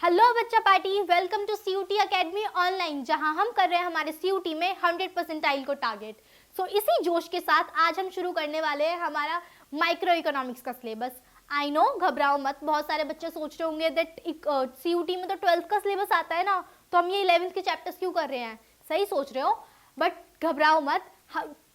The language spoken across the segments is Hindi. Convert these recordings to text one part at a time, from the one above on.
हेलो बच्चा party, welcome to CUT academy online, जहां हम कर रहे हैं हमारे सीयूटी में 100% को टारगेट। इसी जोश के साथ आज हम शुरू करने वाले हैं हमारा माइक्रो इकोनॉमिक्स का सिलेबस। आई नो, घबराओ मत। बहुत सारे बच्चे सोच रहे होंगे दैट सीयूटी में तो 12th का सिलेबस आता है ना, तो हम ये 11th के चैप्टर्स क्यों कर रहे हैं। सही सोच रहे हो, बट घबराओ मत।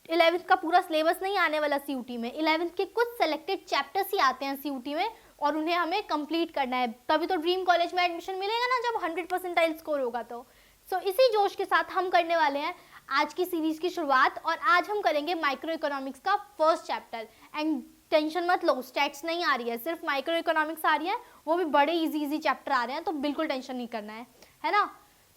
11th का पूरा सिलेबस नहीं आने वाला सीयूटी में। 11th के कुछ सेलेक्टेड चैप्टर्स ही आते हैं सीयूटी में और उन्हें हमें कंप्लीट करना है, तभी तो ड्रीम कॉलेज में एडमिशन मिलेगा ना, जब 100% स्कोर होगा तो। इसी जोश के साथ हम करने वाले हैं आज की सीरीज की शुरुआत। और आज हम करेंगे माइक्रो इकोनॉमिक्स का फर्स्ट चैप्टर। एंड टेंशन मत लो, स्टैट्स नहीं आ रही है, सिर्फ माइक्रो इकोनॉमिक्स आ रही है, वो भी बड़े इजी चैप्टर आ रहे हैं, तो बिल्कुल टेंशन नहीं करना है ना।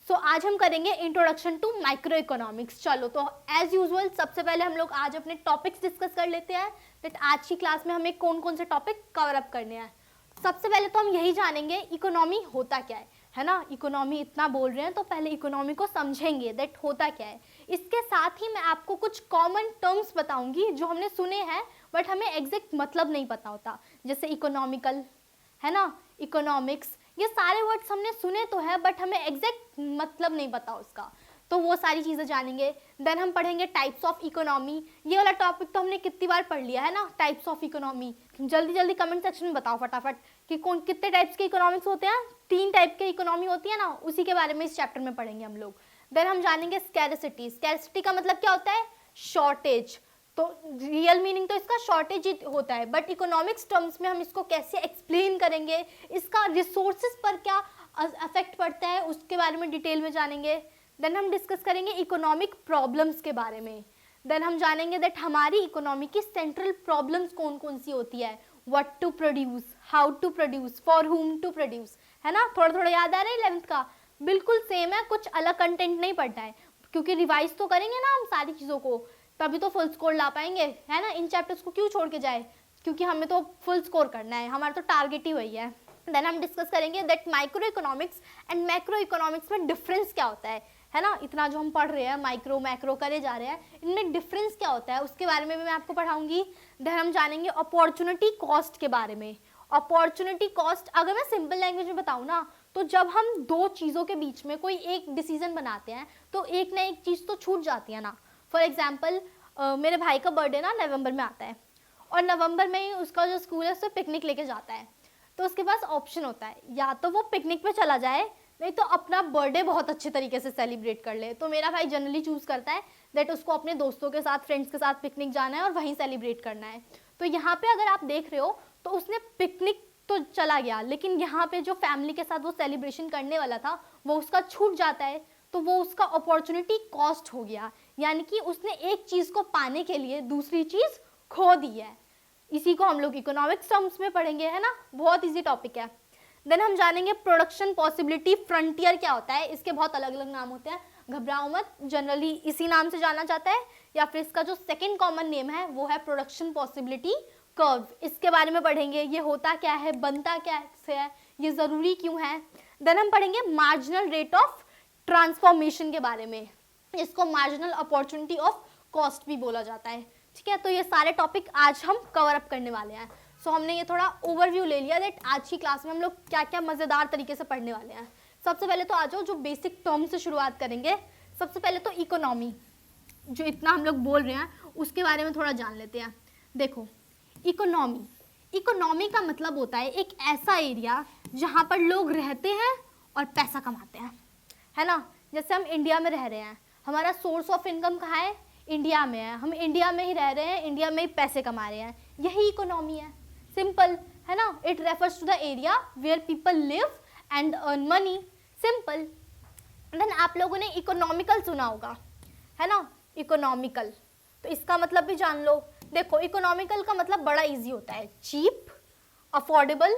आज हम करेंगे इंट्रोडक्शन टू माइक्रो इकोनॉमिक्स। चलो, तो एज यूजुअल सबसे पहले हम लोग आज अपने टॉपिक्स डिस्कस कर लेते हैं दैट आज की क्लास में हमें कौन कौन से टॉपिक कवर अप करने हैं। सबसे पहले तो हम यही जानेंगे इकोनॉमी होता क्या है ना। इकोनॉमी इतना बोल रहे हैं तो पहले इकोनॉमी को समझेंगे दैट होता क्या है। इसके साथ ही मैं आपको कुछ कॉमन टर्म्स बताऊंगी जो हमने सुने हैं बट हमें एग्जैक्ट मतलब नहीं पता होता, जैसे इकोनॉमिकल है ना, इकोनॉमिक्स, ये सारे वर्ड्स हमने सुने तो है बट हमें एग्जैक्ट मतलब नहीं पता उसका, तो वो सारी चीज़ें जानेंगे। देन हम पढ़ेंगे टाइप्स ऑफ इकोनॉमी। ये वाला टॉपिक तो हमने कितनी बार पढ़ लिया है ना, टाइप्स ऑफ इकोनॉमी। जल्दी जल्दी कमेंट सेक्शन में बताओ फटाफट कि कौन कितने टाइप्स के इकोनॉमिक्स होते हैं। 3 टाइप के इकोनॉमी होती है ना, उसी के बारे में इस चैप्टर में पढ़ेंगे हम लोग। देन हम जानेंगे स्कैरसिटी। स्कैरसिटी का मतलब क्या होता है? शॉर्टेज। तो रियल मीनिंग तो इसका शॉर्टेज ही होता है, बट इकोनॉमिक्स टर्म्स में हम इसको कैसे एक्सप्लेन करेंगे, इसका रिसोर्सेज पर क्या अफेक्ट पड़ता है, उसके बारे में डिटेल में जानेंगे। देन हम डिस्कस करेंगे इकोनॉमिक प्रॉब्लम्स के बारे में। देन हम जानेंगे दैट हमारी इकोनॉमी की सेंट्रल प्रॉब्लम्स कौन कौन सी होती है, what to produce, how to produce, for whom to produce, है ना। थोड़ा थोड़ा याद आ रहा है 11th का? बिल्कुल सेम है, कुछ अलग कंटेंट नहीं पढ़ना है, क्योंकि रिवाइज तो करेंगे ना हम सारी चीज़ों को, तभी तो फुल स्कोर ला पाएंगे, है ना। इन चैप्टर्स को क्यों छोड़ के जाए, क्योंकि हमें तो फुल स्कोर करना है, हमारा तो टारगेट ही वही है। देन हम डिस्कस करेंगे that micro economics and macro economics में डिफरेंस क्या होता है ना। इतना जो हम पढ़ रहे हैं, माइक्रो मैक्रो करे जा रहे हैं, इनमें डिफरेंस क्या होता है उसके बारे में भी मैं आपको पढ़ाऊंगी। देन हम जानेंगे अपॉर्चुनिटी कॉस्ट के बारे में। अपॉर्चुनिटी कॉस्ट अगर मैं सिंपल लैंग्वेज में बताऊँ ना, तो जब हम दो चीज़ों के बीच में कोई एक डिसीजन बनाते हैं तो एक ना एक चीज़ तो छूट जाती है ना। फॉर एग्जाम्पल, मेरे भाई का बर्थडे ना नवंबर में आता है और नवंबर में ही उसका जो स्कूल है उससे पिकनिक लेके जाता है, तो उसके पास ऑप्शन होता है या तो वो पिकनिक पे चला जाए, नहीं तो अपना बर्थडे बहुत अच्छे तरीके से सेलिब्रेट कर ले। तो मेरा भाई जनरली चूज़ करता है दैट उसको अपने दोस्तों के साथ, फ्रेंड्स के साथ पिकनिक जाना है और वहीं सेलिब्रेट करना है। तो यहाँ पे अगर आप देख रहे हो तो उसने पिकनिक तो चला गया, लेकिन यहाँ पे जो फैमिली के साथ वो सेलिब्रेशन करने वाला था वो उसका छूट जाता है, तो वो उसका अपॉर्चुनिटी कॉस्ट हो गया, यानी कि उसने एक चीज़ को पाने के लिए दूसरी चीज़ खो दी है। इसी को हम लोग इकोनॉमिक्स टर्म्स में पढ़ेंगे, है ना। बहुत इजी टॉपिक है। देन हम जानेंगे प्रोडक्शन पॉसिबिलिटी फ्रंटियर क्या होता है। इसके बहुत अलग अलग नाम होते हैं, घबराओ मत, जनरली इसी नाम से जाना जाता है, या फिर इसका जो सेकेंड कॉमन नेम है वो है प्रोडक्शन पॉसिबिलिटी कर्व। इसके बारे में पढ़ेंगे, ये होता क्या है, बनता क्या है, ये ज़रूरी क्यों है। देन हम पढ़ेंगे मार्जिनल रेट ऑफ ट्रांसफॉर्मेशन के बारे में, इसको मार्जिनल अपॉर्चुनिटी ऑफ कॉस्ट भी बोला जाता है, ठीक है। तो ये सारे टॉपिक आज हम कवर अप करने वाले हैं। हमने ये थोड़ा ओवरव्यू ले लिया दैट आज की क्लास में हम लोग क्या क्या मज़ेदार तरीके से पढ़ने वाले हैं। सबसे पहले तो आ जाओ, जो बेसिक टर्म से शुरुआत करेंगे। सबसे पहले तो इकोनॉमी, जो इतना हम लोग बोल रहे हैं उसके बारे में थोड़ा जान लेते हैं। देखो, इकोनॉमी का मतलब होता है एक ऐसा एरिया जहाँ पर लोग रहते हैं और पैसा कमाते हैं, है ना। जैसे हम इंडिया में रह रहे हैं, हमारा सोर्स ऑफ इनकम कहाँ है? इंडिया में है, हम इंडिया में ही रह रहे हैं, इंडिया में ही पैसे कमा रहे हैं, यही इकोनॉमी है। सिंपल, है ना। It refers to the area where people live and earn money, simple. Then आप लोगों ने इकोनॉमिकल सुना होगा, है ना, इकोनॉमिकल, तो इसका मतलब भी जान लो। देखो, इकोनॉमिकल का मतलब बड़ा इजी होता है, चीप, अफोर्डेबल,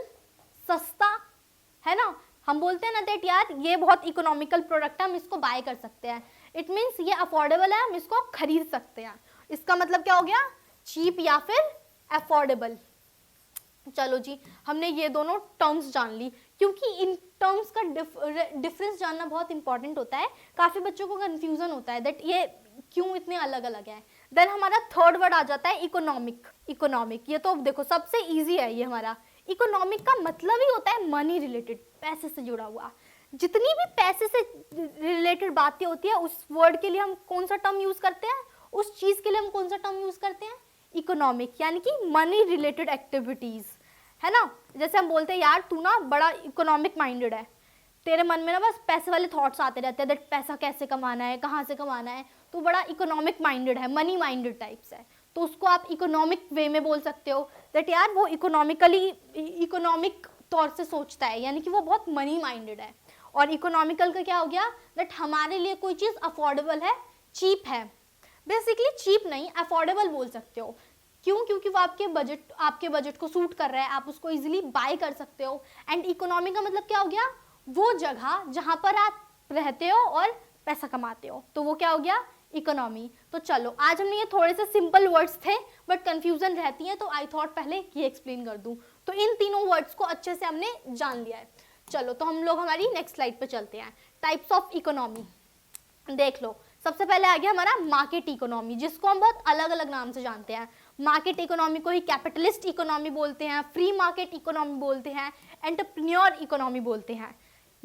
सस्ता, है ना। हम बोलते हैं ना दैट यार ये बहुत इकोनॉमिकल प्रोडक्ट है, हम इसको बाय कर सकते हैं, इट मीन्स ये अफोर्डेबल है, हम इसको खरीद सकते हैं। इसका मतलब क्या हो गया? चीप या फिर अफोर्डेबल। चलो जी, हमने ये दोनों टर्म्स जान ली, क्योंकि इन टर्म्स का डिफरेंस जानना बहुत इंपॉर्टेंट होता है। काफ़ी बच्चों को कंफ्यूजन होता है दैट ये क्यों इतने अलग अलग है। देन हमारा थर्ड वर्ड आ जाता है इकोनॉमिक। ये तो देखो सबसे इजी है, ये हमारा इकोनॉमिक का मतलब ही होता है मनी रिलेटेड, पैसे से जुड़ा हुआ। जितनी भी पैसे से रिलेटेड बातें होती है उस वर्ड के लिए हम कौन सा टर्म यूज करते हैं, उस चीज के लिए हम कौन सा टर्म यूज करते हैं, इकोनॉमिक, यानी कि मनी रिलेटेड एक्टिविटीज, है ना। जैसे हम बोलते हैं यार तू ना बड़ा इकोनॉमिक माइंडेड है, तेरे मन में ना बस पैसे वाले थॉट्स आते रहते हैं, दैट पैसा कैसे कमाना है, कहाँ से कमाना है, तो बड़ा इकोनॉमिक माइंडेड है, मनी माइंडेड टाइप्स है, तो उसको आप इकोनॉमिक वे में बोल सकते हो दैट यार वो इकोनॉमिक तौर से सोचता है, यानी कि वो बहुत मनी माइंडेड है। और इकोनॉमिकल का क्या हो गया, दैट हमारे लिए कोई चीज़ अफोर्डेबल है, चीप है, बेसिकली चीप नहीं अफोर्डेबल बोल सकते हो। क्यों? क्योंकि वो आपके बजट को सूट कर रहा है, आप उसको इजीली बाय कर सकते हो। एंड इकोनॉमी का मतलब क्या हो गया, वो जगह जहाँ पर आप रहते हो और पैसा कमाते हो, तो वो क्या हो गया, इकोनॉमी। तो चलो आज हमने ये थोड़े से सिंपल वर्ड्स थे बट कंफ्यूजन रहती है, तो आई थॉट पहले ये एक्सप्लेन कर दूं। तो इन तीनों वर्ड्स को अच्छे से हमने जान लिया है। चलो तो हम लोग हमारी नेक्स्ट स्लाइड पे चलते हैं। टाइप्स ऑफ इकोनॉमी देख लो। सबसे पहले आ गया हमारा मार्केट इकोनॉमी, जिसको हम बहुत अलग अलग नाम से जानते हैं। मार्केट इकोनॉमी को ही कैपिटलिस्ट इकोनॉमी बोलते हैं, फ्री मार्केट इकोनॉमी बोलते हैं, एंटरप्रेन्योर इकोनॉमी बोलते हैं।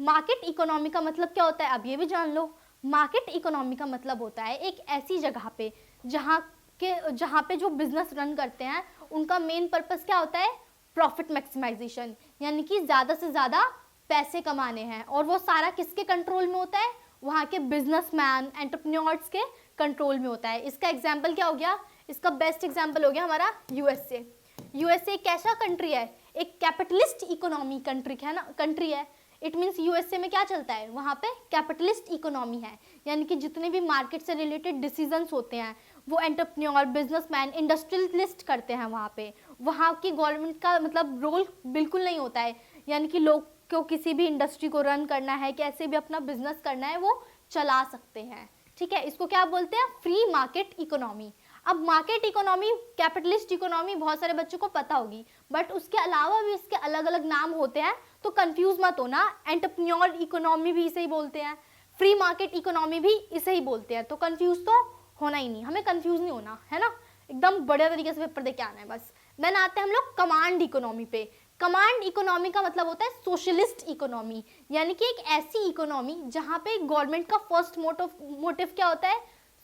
मार्केट इकोनॉमी का मतलब क्या होता है, अब ये भी जान लो। मार्केट इकोनॉमी का मतलब होता है एक ऐसी जगह पे जहाँ पे जो बिजनेस रन करते हैं उनका मेन पर्पस क्या होता है, प्रॉफिट मैक्सिमाइजेशन, यानी कि ज़्यादा से ज़्यादा पैसे कमाने हैं। और वो सारा किसके कंट्रोल में होता है, वहाँ के बिजनेसमैन एंटरप्रेन्योर्स के कंट्रोल में होता है। इसका एग्जाम्पल क्या हो गया, इसका बेस्ट एग्जाम्पल हो गया हमारा यूएसए। यूएसए एक कैसा कंट्री है, एक कैपिटलिस्ट इकोनॉमी कंट्री है। इट मीन्स यूएसए में क्या चलता है, वहाँ पे कैपिटलिस्ट इकोनॉमी है, यानी कि जितने भी मार्केट से रिलेटेड डिसीजंस होते हैं वो एंटरप्रेन्योर, बिजनेसमैन, इंडस्ट्रियलिस्ट करते हैं वहाँ पे। वहाँ की गवर्नमेंट का मतलब रोल बिल्कुल नहीं होता है, यानी कि लोग को किसी भी इंडस्ट्री को रन करना है, कैसे भी अपना बिजनेस करना है वो चला सकते हैं। ठीक है, इसको क्या बोलते हैं, फ्री मार्केट इकोनॉमी। अब मार्केट इकोनॉमी, कैपिटलिस्ट इकोनॉमी बहुत सारे बच्चों को पता होगी, बट उसके अलावा भी इसके अलग अलग नाम होते हैं, तो कंफ्यूज मत होना। एंटरप्रेन्योर इकोनॉमी भी इसे ही बोलते हैं, फ्री मार्केट इकोनॉमी भी इसे ही बोलते हैं, तो कंफ्यूज तो होना ही नहीं, हमें कंफ्यूज नहीं होना है ना, एकदम बढ़िया तरीके से पेपर दे के आना है बस। देन आते हैं हम लोग कमांड इकोनॉमी पे। कमांड इकोनॉमी का मतलब होता है सोशलिस्ट इकोनॉमी, यानी कि एक ऐसी इकोनॉमी जहाँ पे गवर्नमेंट का फर्स्ट मोटिव क्या होता है,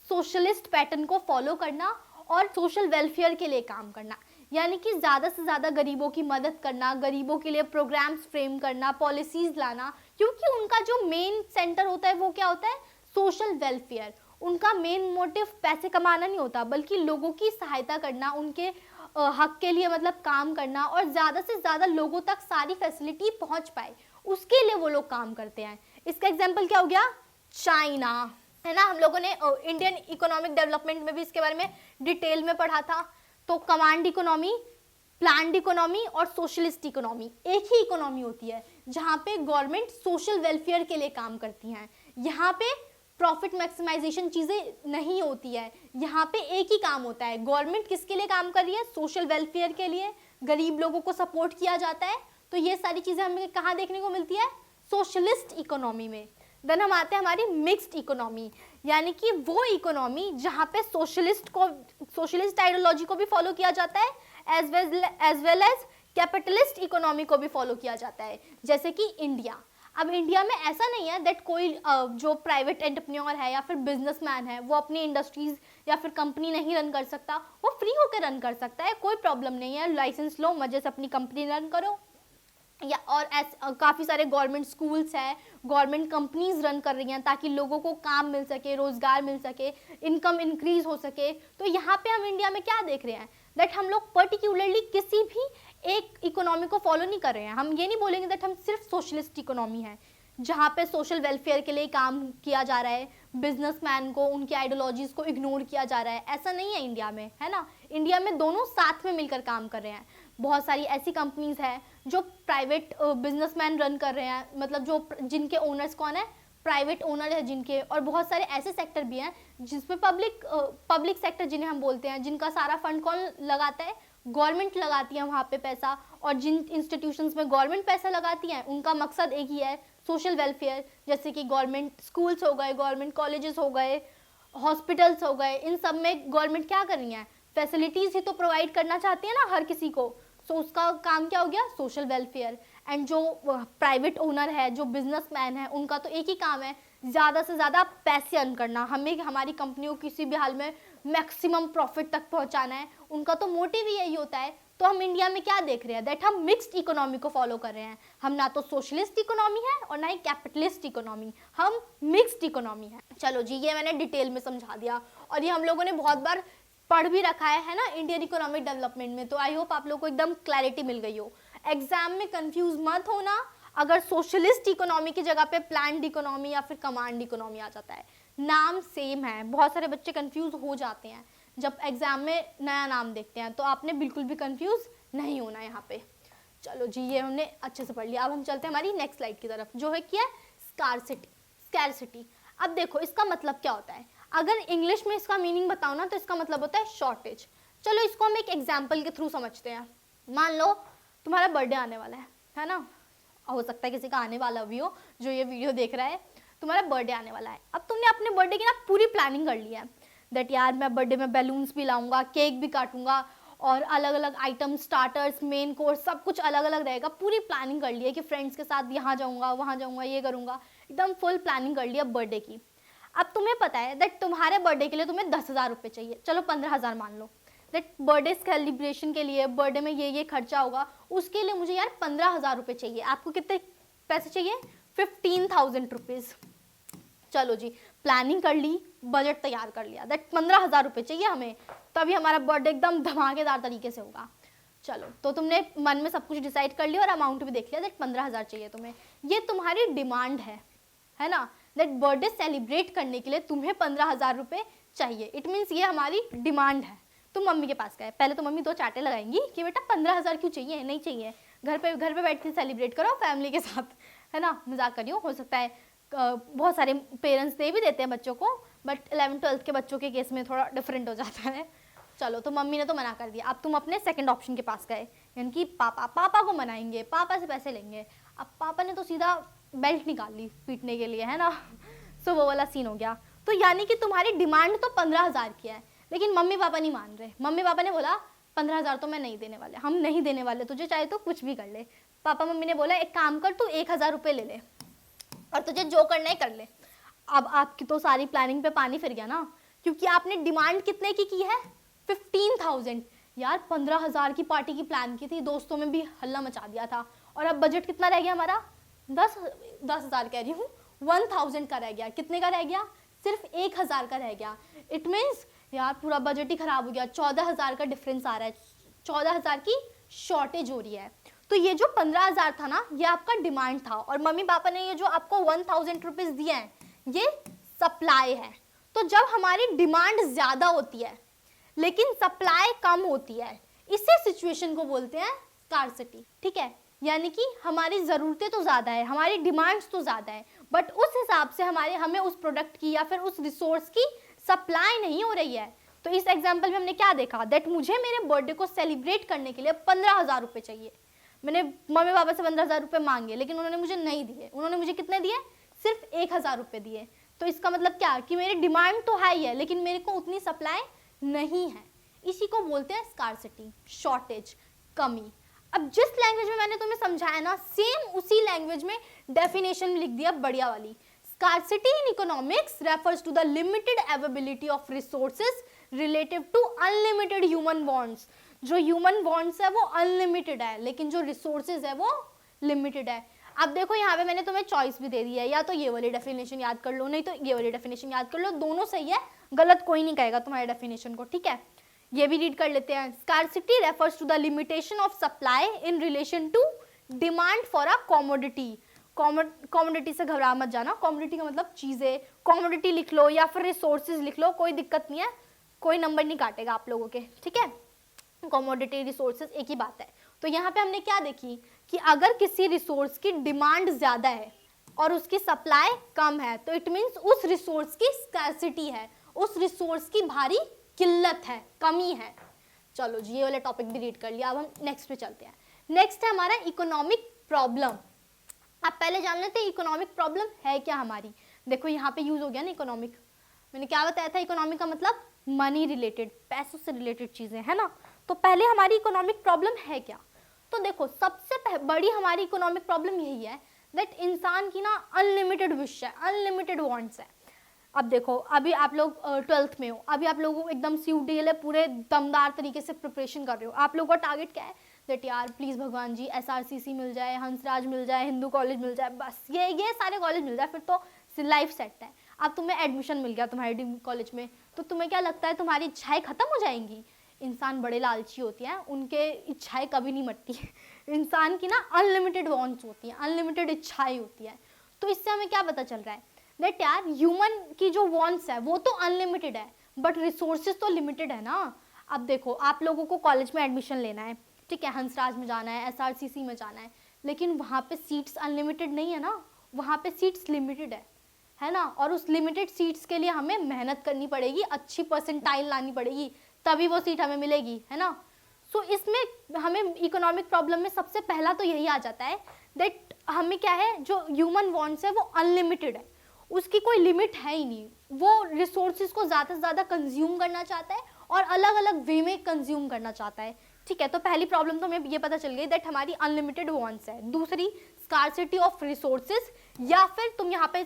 सोशलिस्ट पैटर्न को फॉलो करना और सोशल वेलफेयर के लिए काम करना, यानी कि ज़्यादा से ज़्यादा गरीबों की मदद करना, गरीबों के लिए प्रोग्राम्स फ्रेम करना, पॉलिसीज़ लाना, क्योंकि उनका जो मेन सेंटर होता है वो क्या होता है, सोशल वेलफेयर। उनका मेन मोटिव पैसे कमाना नहीं होता, बल्कि लोगों की सहायता करना, उनके हक के लिए मतलब काम करना, और ज़्यादा से ज़्यादा लोगों तक सारी फैसिलिटी पहुंच पाए, उसके लिए वो लोग काम करते हैं। इसका एग्जाम्पल क्या हो गया, चाइना, है ना। हम लोगों ने इंडियन इकोनॉमिक डेवलपमेंट में भी इसके बारे में डिटेल में पढ़ा था। तो कमांड इकोनॉमी, प्लान्ड इकोनॉमी और सोशलिस्ट इकोनॉमी एक ही इकोनॉमी होती है जहाँ पे गवर्नमेंट सोशल वेलफेयर के लिए काम करती हैं। यहाँ पे प्रॉफिट मैक्सिमाइजेशन चीज़ें नहीं होती है, यहाँ पे एक ही काम होता है, गवर्नमेंट किसके लिए काम कर रही है, सोशल वेलफेयर के लिए, गरीब लोगों को सपोर्ट किया जाता है। तो ये सारी चीज़ें हमें कहाँ देखने को मिलती है, सोशलिस्ट इकोनॉमी में। देन हम आते हैं हमारी मिक्स्ड इकोनॉमी, यानी कि वो इकोनॉमी जहाँ पे सोशलिस्ट आइडियोलॉजी को भी फॉलो किया जाता है as well as capitalist economy को भी फॉलो किया जाता है, जैसे कि इंडिया। अब इंडिया में ऐसा नहीं है दैट कोई जो प्राइवेट एंटरप्रेन्योर है या फिर बिजनेसमैन है वो अपनी इंडस्ट्रीज या फिर कंपनी नहीं रन कर सकता, वो फ्री होकर रन कर सकता है, कोई प्रॉब्लम नहीं है, लाइसेंस लो, मजे से अपनी कंपनी रन करो। या और काफ़ी सारे गवर्नमेंट स्कूल्स हैं, गवर्नमेंट कंपनीज रन कर रही हैं ताकि लोगों को काम मिल सके, रोजगार मिल सके, इनकम इंक्रीज हो सके। तो यहाँ पे हम इंडिया में क्या देख रहे हैं, दैट हम लोग पर्टिकुलरली किसी भी एक इकोनॉमी को फॉलो नहीं कर रहे हैं। हम ये नहीं बोलेंगे दैट हम सिर्फ सोशलिस्ट इकोनॉमी है जहाँ पे सोशल वेलफेयर के लिए काम किया जा रहा है, बिजनेसमैन को, उनकी आइडियोलॉजीज को इग्नोर किया जा रहा है, ऐसा नहीं है इंडिया में, है ना। इंडिया में दोनों साथ में मिलकर काम कर रहे हैं। बहुत सारी ऐसी कंपनीज हैं जो प्राइवेट बिजनेसमैन रन कर रहे हैं, मतलब जो जिनके ओनर्स कौन है, प्राइवेट ओनर है जिनके, और बहुत सारे ऐसे सेक्टर भी हैं जिसमें पब्लिक सेक्टर जिन्हें हम बोलते हैं, जिनका सारा फंड कौन लगाता है, गवर्नमेंट लगाती है वहाँ पे पैसा। और जिन इंस्टीट्यूशंस में गवर्नमेंट पैसा लगाती है उनका मकसद एक ही है, सोशल वेलफेयर, जैसे कि गवर्नमेंट स्कूल्स हो गए, गवर्नमेंट कॉलेजेस हो गए, हॉस्पिटल्स हो गए। इन सब में गवर्नमेंट क्या कर रही है, फैसिलिटीज़ ही तो प्रोवाइड करना चाहती है ना हर किसी को। सो उसका काम क्या हो गया, सोशल वेलफेयर। एंड जो प्राइवेट ओनर है, जो बिजनेसमैन है, उनका तो एक ही काम है, ज़्यादा से ज़्यादा पैसे अर्न करना, हमें हमारी कंपनियों को किसी भी हाल में मैक्सिमम प्रॉफिट तक पहुंचाना है, उनका तो मोटिव ही यही होता है। तो हम इंडिया में क्या देख रहे हैं, दैट हम मिक्स्ड इकोनॉमी को फॉलो कर रहे हैं। हम ना तो सोशलिस्ट इकोनॉमी है और ना ही कैपिटलिस्ट इकोनॉमी, हम मिक्स्ड इकोनॉमी है। चलो जी, ये मैंने डिटेल में समझा दिया और ये हम लोगों ने बहुत बार पढ़ भी रखा है ना इंडियन इकोनॉमिक डेवलपमेंट में। तो आई होप आप लोग को एकदम क्लैरिटी मिल गई हो। एग्जाम में कंफ्यूज मत होना अगर सोशलिस्ट इकोनॉमी की जगह पे प्लान्ड इकोनॉमी या फिर कमांड इकोनॉमी आ जाता है। नाम सेम है, बहुत सारे बच्चे कंफ्यूज हो जाते हैं जब एग्जाम में नया नाम देखते हैं, तो आपने बिल्कुल भी कंफ्यूज नहीं होना यहाँ पे। चलो जी, ये हमने अच्छे से पढ़ लिया। अब हम चलते हैं हमारी नेक्स्ट स्लाइड की तरफ, जो है क्या, स्कैरसिटी। अब देखो इसका मतलब क्या होता है, अगर इंग्लिश में इसका मीनिंग बताओ ना तो इसका मतलब होता है शॉर्टेज। चलो इसको हम एक एग्जाम्पल के थ्रू समझते हैं। मान लो तुम्हारा बर्थडे आने वाला है ना, हो सकता है किसी का आने वाला भी हो जो ये वीडियो देख रहा है। तुम्हारा बर्थडे आने वाला है, अब तुमने अपने बर्थडे की ना पूरी प्लानिंग कर ली है, दैट यार मैं बर्थडे में बैलून्स भी लाऊंगा, केक भी काटूंगा और अलग अलग आइटम, स्टार्टर्स, मेन कोर्स, सब कुछ अलग अलग रहेगा। पूरी प्लानिंग कर ली है कि फ्रेंड्स के साथ यहाँ जाऊँगा, वहाँ जाऊँगा, ये करूँगा, एकदम फुल प्लानिंग कर ली है बर्थडे की। अब तुम्हें पता है दैट तुम्हारे बर्थडे के लिए तुम्हें 10,000 रुपये चाहिए, चलो 15,000 मान लो, दैट बर्थडे सेलिब्रेशन के लिए, बर्थडे में ये खर्चा होगा, उसके लिए मुझे यार 15,000 रुपये चाहिए। आपको कितने पैसे चाहिए, 15,000 रुपीज़। चलो जी, प्लानिंग कर ली, बजट तैयार कर लिया, दैट 15,000 रुपये चाहिए हमें, तभी हमारा बर्थडे एकदम धमाकेदार तरीके से होगा। चलो, तो तुमने मन में सब कुछ डिसाइड कर लिया और अमाउंट भी देख लिया, दैट 15,000 चाहिए तुम्हें। ये तुम्हारी डिमांड है ना, दैट बर्थडे सेलिब्रेट करने के लिए तुम्हें 15,000 रुपये चाहिए। इट मीन्स ये हमारी डिमांड है। तुम मम्मी के पास गए, पहले तो मम्मी 2 चाटे लगाएंगी कि बेटा 15,000 क्यों चाहिए, नहीं चाहिए, घर पे बैठ के सेलिब्रेट करो फैमिली के साथ, है ना, मजाक करियो। हो सकता है बहुत सारे पेरेंट्स दे भी देते हैं बच्चों को, बट 11th-12th के बच्चों के केस में थोड़ा डिफरेंट हो जाता है। चलो, तो मम्मी ने तो मना कर दिया, अब तुम अपने सेकंड ऑप्शन के पास गए, यानी कि पापा को मनाएंगे, पापा से पैसे लेंगे। अब पापा ने तो सीधा बेल्ट निकाल ली पीटने के लिए, है ना। सो वो वाला सीन हो गया। तो यानी कि तुम्हारी डिमांड तो 15,000 की है, लेकिन मम्मी पापा नहीं मान रहे। मम्मी पापा ने बोला 15,000 तो मैं नहीं देने वाले, हम नहीं देने वाले तुझे, चाहे तो कुछ भी कर ले। पापा मम्मी ने बोला एक काम कर, तू 1,000 रुपये ले ले और तुझे जो करना है कर ले। अब आपकी तो सारी प्लानिंग पे पानी फिर गया ना, क्योंकि आपने डिमांड कितने की है, 15,000। यार 15,000 की पार्टी की प्लान की थी, दोस्तों में भी हल्ला मचा दिया था, और अब बजट कितना रह गया हमारा, 10,000 कह रही हूँ, 1,000 का रह गया। कितने का रह गया, सिर्फ 1,000 का रह गया। इट मीन्स यार पूरा बजट ही खराब हो गया, 14,000 का डिफरेंस आ रहा है, 14,000 की शॉर्टेज हो रही है। तो ये जो 15,000 था ना, ये आपका डिमांड था, और मम्मी पापा ने ये जो आपको 1,000 रुपीज दिए हैं, ये सप्लाई है। तो जब हमारी डिमांड ज्यादा होती है लेकिन सप्लाई कम होती है, इसी सिचुएशन को बोलते हैं स्कार्सिटी। ठीक है, यानी कि हमारी ज़रूरतें तो ज़्यादा है, हमारी डिमांड्स तो ज़्यादा है, बट उस हिसाब से हमें उस प्रोडक्ट की या फिर उस रिसोर्स की सप्लाई नहीं हो रही है। तो इस एग्जाम्पल में हमने क्या देखा, दैट मुझे मेरे बर्थडे को सेलिब्रेट करने के लिए 15,000 रुपये चाहिए। मैंने मम्मी पापा से 15,000 रुपये मांगे, लेकिन उन्होंने मुझे नहीं दिए। उन्होंने मुझे कितने दिए, सिर्फ 1,000 रुपये दिए। तो इसका मतलब क्या कि मेरी डिमांड तो हाई है, लेकिन मेरे को उतनी सप्लाई नहीं है। इसी को बोलते हैं स्कार्सिटी, शॉर्टेज, कमी। अब जिस लैंग्वेज में मैंने तुम्हें समझाया ना, सेम उसी लैंग्वेज में डेफिनेशन लिख दिया बढ़िया वाली। Scarcity in economics refers to the limited availability of resources relative to unlimited human bonds। जो human bonds है वो unlimited है, लेकिन जो resources है वो limited है। अब देखो यहाँ पे मैंने तुम्हें चॉइस भी दे दी है, या तो ये वाली डेफिनेशन याद कर लो, नहीं तो ये वाली डेफिनेशन याद कर लो, दोनों सही है, गलत कोई नहीं कहेगा तुम्हारे डेफिनेशन को। ठीक है, ये भी रीड कर लेते हैं। Scarcity refers to the limitation of supply in relation to demand for a commodity। Commodity से घबरा मत जाना, कॉमोडिटी का मतलब चीजें, कॉमोडिटी लिख लो या फिर रिसोर्सेज लिख लो, कोई दिक्कत नहीं है, कोई नंबर नहीं काटेगा आप लोगों के। ठीक है, कॉमोडिटी रिसोर्सेज एक ही बात है। तो यहाँ पे हमने क्या देखी कि अगर किसी रिसोर्स की डिमांड ज्यादा है और उसकी सप्लाई कम है, तो इट मीन्स उस रिसोर्स की स्कैर्सिटी है, उस रिसोर्स की भारी किल्लत है, कमी है। चलो जी, ये वाला टॉपिक भी रीड कर लिया। अब हम नेक्स्ट पे चलते हैं। नेक्स्ट है हमारा इकोनॉमिक प्रॉब्लम। आप पहले जान लेते हैं इकोनॉमिक प्रॉब्लम है क्या हमारी। देखो यहाँ पे यूज हो गया ना इकोनॉमिक, मैंने क्या बताया था, इकोनॉमिक का मतलब मनी रिलेटेड, पैसों से रिलेटेड चीजें, है ना। तो पहले हमारी इकोनॉमिक प्रॉब्लम है क्या, तो देखो सबसे बड़ी हमारी इकोनॉमिक प्रॉब्लम यही है दैट इंसान की ना अनलिमिटेड विश है, अनलिमिटेड वांट्स है। अब देखो अभी आप लोग 12th में हो, अभी आप लोगों को एकदम सीयूटी के लिए पूरे दमदार तरीके से प्रिपरेशन कर रहे हो। आप लोगों का टारगेट क्या है दैट यार प्लीज़ भगवान जी एसआरसीसी मिल जाए, हंसराज मिल जाए, हिंदू कॉलेज मिल जाए, बस ये सारे कॉलेज मिल जाए, फिर तो लाइफ सेट है। अब तुम्हें एडमिशन मिल गया तुम्हारे ड्रीम कॉलेज में, तो तुम्हें क्या लगता है तुम्हारी इच्छाएं खत्म हो जाएंगी? इंसान बड़े लालची होती हैं, उनके इच्छाएं कभी नहीं मरती इंसान की ना अनलिमिटेड वांट्स होती हैं, अनलिमिटेड इच्छाएं होती हैं। तो इससे हमें क्या पता चल रहा है दैट यार ह्यूमन की जो वांट्स है वो तो अनलिमिटेड है बट रिसोर्सेज तो लिमिटेड है ना। अब देखो आप लोगों को कॉलेज में एडमिशन लेना है, ठीक है, हंसराज में जाना है, एसआरसीसी में जाना है, लेकिन वहाँ पे सीट्स अनलिमिटेड नहीं है ना, वहाँ पे सीट्स लिमिटेड है ना। और उस लिमिटेड सीट्स के लिए हमें मेहनत करनी पड़ेगी, अच्छी परसेंटाइल लानी पड़ेगी, तभी वो सीट हमें मिलेगी, है ना। सो इसमें हमें इकोनॉमिक प्रॉब्लम में सबसे पहला तो यही आ जाता है दैट हमें क्या है, जो ह्यूमन वांट्स है वो अनलिमिटेड है, उसकी कोई लिमिट है ही नहीं। वो रिसोर्सेज को ज़्यादा से ज़्यादा कंज्यूम करना चाहता है और अलग अलग वे में कंज्यूम करना चाहता है, ठीक है। तो पहली प्रॉब्लम तो हमें ये पता चल गई दैट हमारी अनलिमिटेड वांट्स है। दूसरी स्कार्सिटी ऑफ रिसोर्सेज, या फिर तुम यहाँ पे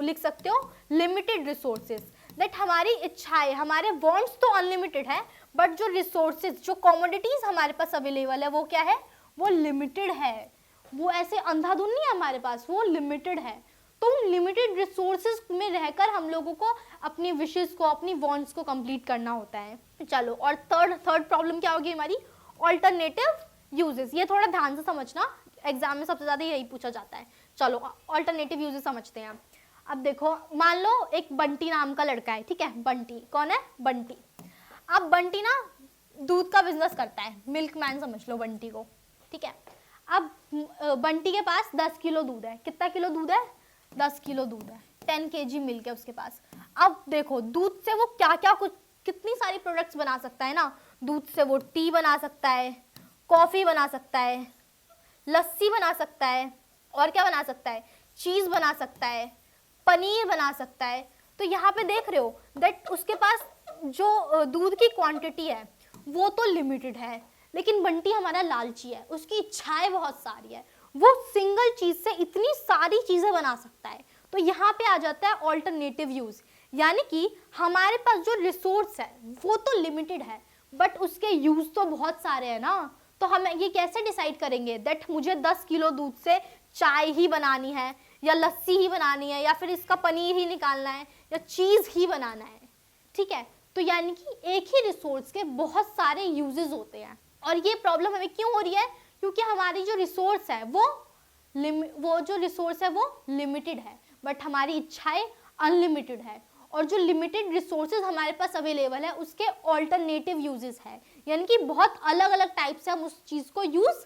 लिख सकते हो लिमिटेड रिसोर्सेज, दैट हमारी इच्छाएं, हमारे वांट्स तो अनलिमिटेड है बट जो रिसोर्सेज, जो कमोडिटीज हमारे पास अवेलेबल है वो क्या है, वो लिमिटेड है। वो ऐसे अंधाधुन नहीं है हमारे पास, वो लिमिटेड है। तो लिमिटेड रिसोर्सेज में रहकर हम लोगों को अपनी विशेस को, अपनी वांट्स को कंप्लीट करना होता है। चलो, और थर्ड प्रॉब्लम क्या होगी हमारी, ऑल्टरनेटिव यूजेस। ये थोड़ा ध्यान से समझना, एग्जाम में सबसे ज्यादा यही पूछा जाता है। चलो ऑल्टरनेटिव यूजेस समझते हैं। अब देखो मान लो एक बंटी नाम का लड़का है, ठीक है, बंटी कौन है, बंटी। अब बंटी ना दूध का बिजनेस करता है, मिल्कमैन समझ लो बंटी को, ठीक है। अब बंटी के पास 10 किलो दूध है। कितना किलो दूध है, 10 किलो दूध है, 10 kg मिल्क है उसके पास। अब देखो दूध से वो क्या क्या कुछ कितनी सारी प्रोडक्ट्स बना सकता है ना। दूध से वो टी बना सकता है, कॉफी बना सकता है, लस्सी बना सकता है, और क्या बना सकता है, चीज बना सकता है, पनीर बना सकता है। तो यहाँ पे देख रहे हो दैट उसके पास जो दूध की क्वांटिटी है वो तो लिमिटेड है, लेकिन बंटी हमारा लालची है, उसकी इच्छाएं बहुत सारी है, वो सिंगल चीज से इतनी सारी चीजें बना सकता है। तो यहाँ पे आ जाता है ऑल्टरनेटिव यूज, यानी कि हमारे पास जो रिसोर्स है वो तो लिमिटेड है बट उसके यूज तो बहुत सारे हैं ना। तो हम ये कैसे डिसाइड करेंगे दैट मुझे 10 किलो दूध से चाय ही बनानी है, या लस्सी ही बनानी है, या फिर इसका पनीर ही निकालना है, या चीज ही बनाना है, ठीक है। तो यानी कि एक ही रिसोर्स के बहुत सारे यूजेस होते हैं। और ये प्रॉब्लम हमें क्यों हो रही है, क्योंकि हमारी जो रिसोर्स है वो जो रिसोर्स है वो लिमिटेड है बट हमारी इच्छाएं अनलिमिटेड है। और जो लिमिटेड रिसोर्सेज हमारे पास अवेलेबल है उसके ऑल्टरनेटिव यूजेस है, यानी कि बहुत अलग अलग टाइप से हम उस चीज को यूज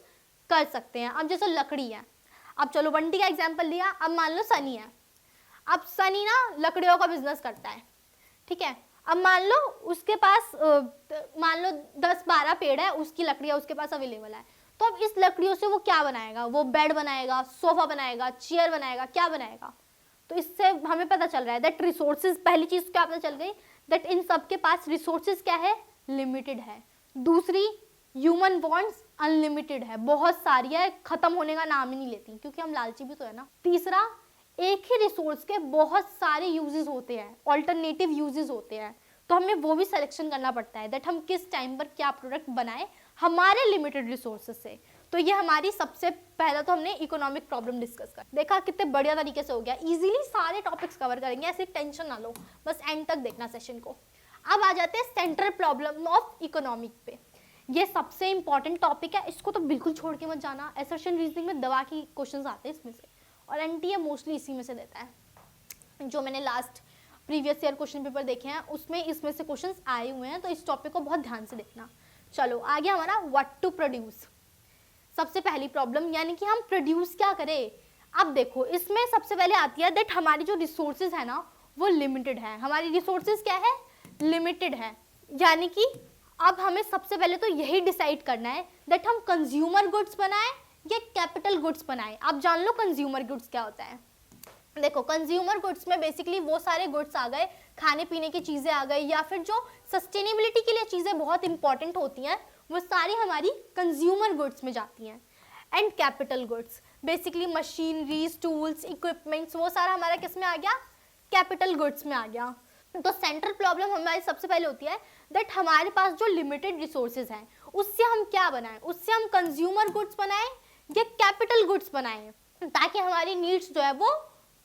कर सकते हैं। अब जैसे लकड़ी है, अब चलो बंटी का एग्जांपल लिया, अब मान लो सनी है। अब सनी ना लकड़ियों का बिजनेस करता है, ठीक है। अब मान लो उसके पास मान लो 10-12 पेड़ है, उसकी लकड़ियां उसके पास अवेलेबल है। तो अब इस लकड़ियों से वो क्या बनाएगा, वो बेड बनाएगा, सोफा बनाएगा, चेयर बनाएगा, क्या बनाएगा। तो इससे हमें पता चल रहा है दैट रिसोर्सेज, पहली चीज क्या पता चल गई दैट इन सब के पास रिसोर्सेज क्या है, लिमिटेड है। दूसरी, ह्यूमन वांट्स अनलिमिटेड है, बहुत सारी है, खत्म होने का नाम ही नहीं लेती, क्योंकि हम लालची भी तो है ना। तीसरा, एक ही रिसोर्स के बहुत सारे यूजेस होते हैं, ऑल्टरनेटिव यूजेस होते हैं, तो हमें वो भी सिलेक्शन करना पड़ता है दैट हम किस टाइम पर क्या प्रोडक्ट बनाए हमारे लिमिटेड रिसोर्सेज से। तो ये हमारी सबसे पहला तो हमने इकोनॉमिक प्रॉब्लम डिस्कस कर देखा, कितने बढ़िया तरीके से हो गया, इजीली सारे टॉपिक्स कवर करेंगे, ऐसे टेंशन ना लो, बस एंड तक देखना सेशन को। अब आ जाते हैं सेंट्रल प्रॉब्लम ऑफ इकोनॉमिक पे। ये सबसे इंपॉर्टेंट टॉपिक है, इसको तो बिल्कुल छोड़ के मत जाना। असर्शन रीजनिंग में दवा की क्वेश्चंस आते हैं इसमें से, और एनटीए मोस्टली इसी में से देता है। जो मैंने last previous year question paper देखे हैं उसमें इसमें से क्वेश्चंस आए हुए हैं, तो इस टॉपिक को बहुत ध्यान से देखना। चलो आगे हमारा व्हाट टू प्रोड्यूस, सबसे पहली प्रॉब्लम, यानी कि हम प्रोड्यूस क्या करें। अब देखो इसमें सबसे पहले आती है दैट हमारी जो रिसोर्सेज है ना वो लिमिटेड है, हमारी रिसोर्सेज क्या है, लिमिटेड है। यानी कि अब हमें सबसे पहले तो यही डिसाइड करना है दैट हम कंज्यूमर गुड्स बनाएं या कैपिटल गुड्स बनाएं। आप जान लो कंज्यूमर गुड्स क्या होता है। देखो कंज्यूमर गुड्स में बेसिकली वो सारे गुड्स आ गए, खाने पीने की चीजें आ गई, या फिर जो सस्टेनेबिलिटी के लिए चीजें बहुत इंपॉर्टेंट होती हैं वो सारी हमारी कंज्यूमर गुड्स में जाती हैं। And capital goods basically machineries, tools, equipments, वो सारा हमारा किस में आ गया? कैपिटल गुड्स में आ गया। तो सेंट्रल प्रॉब्लम हमारी सबसे पहले होती है दैट हमारे पास जो लिमिटेड रिसोर्सेज हैं उससे हम क्या बनाएं, उससे हम कंज्यूमर गुड्स बनाएं या कैपिटल गुड्स बनाएं ताकि हमारी नीड्स जो है वो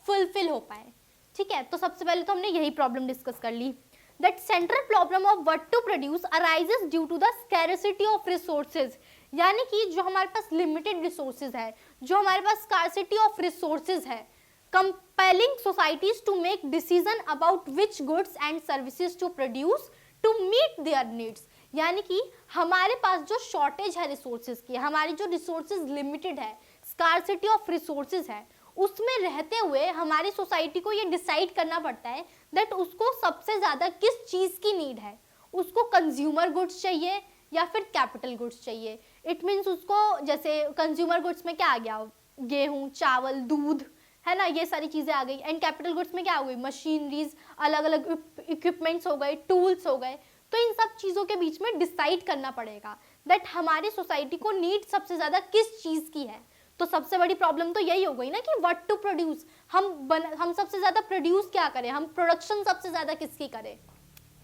फुलफिल हो पाए। ठीक है, तो सबसे पहले तो हमने यही प्रॉब्लम डिस्कस कर ली that central problem of what to produce arises due to the scarcity of resources, यानी कि जो हमारे पास लिमिटेड रिसोर्सेज है, जो हमारे पास स्कैरसिटी ऑफ रिसोर्सेज है, compelling societies to make decision about which goods and services to produce to meet their needs, यानी कि हमारे पास जो शॉर्टेज है रिसोर्सेज की, हमारी जो रिसोर्सेज लिमिटेड है, स्कार्सिटी ऑफ रिसोर्सेज है, उसमें रहते हुए हमारी सोसाइटी को ये डिसाइड करना पड़ता है दैट उसको सबसे ज़्यादा किस चीज़ की नीड है, उसको कंज्यूमर गुड्स चाहिए या फिर कैपिटल गुड्स चाहिए। इट मीन्स उसको, जैसे कंज्यूमर गुड्स में क्या आ गया? गेहूँ, चावल, दूध, है ना, ये सारी चीज़ें आ गई। एंड कैपिटल गुड्स में क्या हो गई? मशीनरीज, अलग अलग इक्विपमेंट्स हो गए, टूल्स हो गए। तो इन सब चीज़ों के बीच में डिसाइड करना पड़ेगा दैट हमारी सोसाइटी को नीड सबसे ज़्यादा किस चीज़ की है। तो सबसे बड़ी प्रॉब्लम तो यही हो गई ना कि व्हाट टू प्रोड्यूस, हम सबसे ज़्यादा प्रोड्यूस क्या करें, हम प्रोडक्शन सबसे ज़्यादा किसकी करें।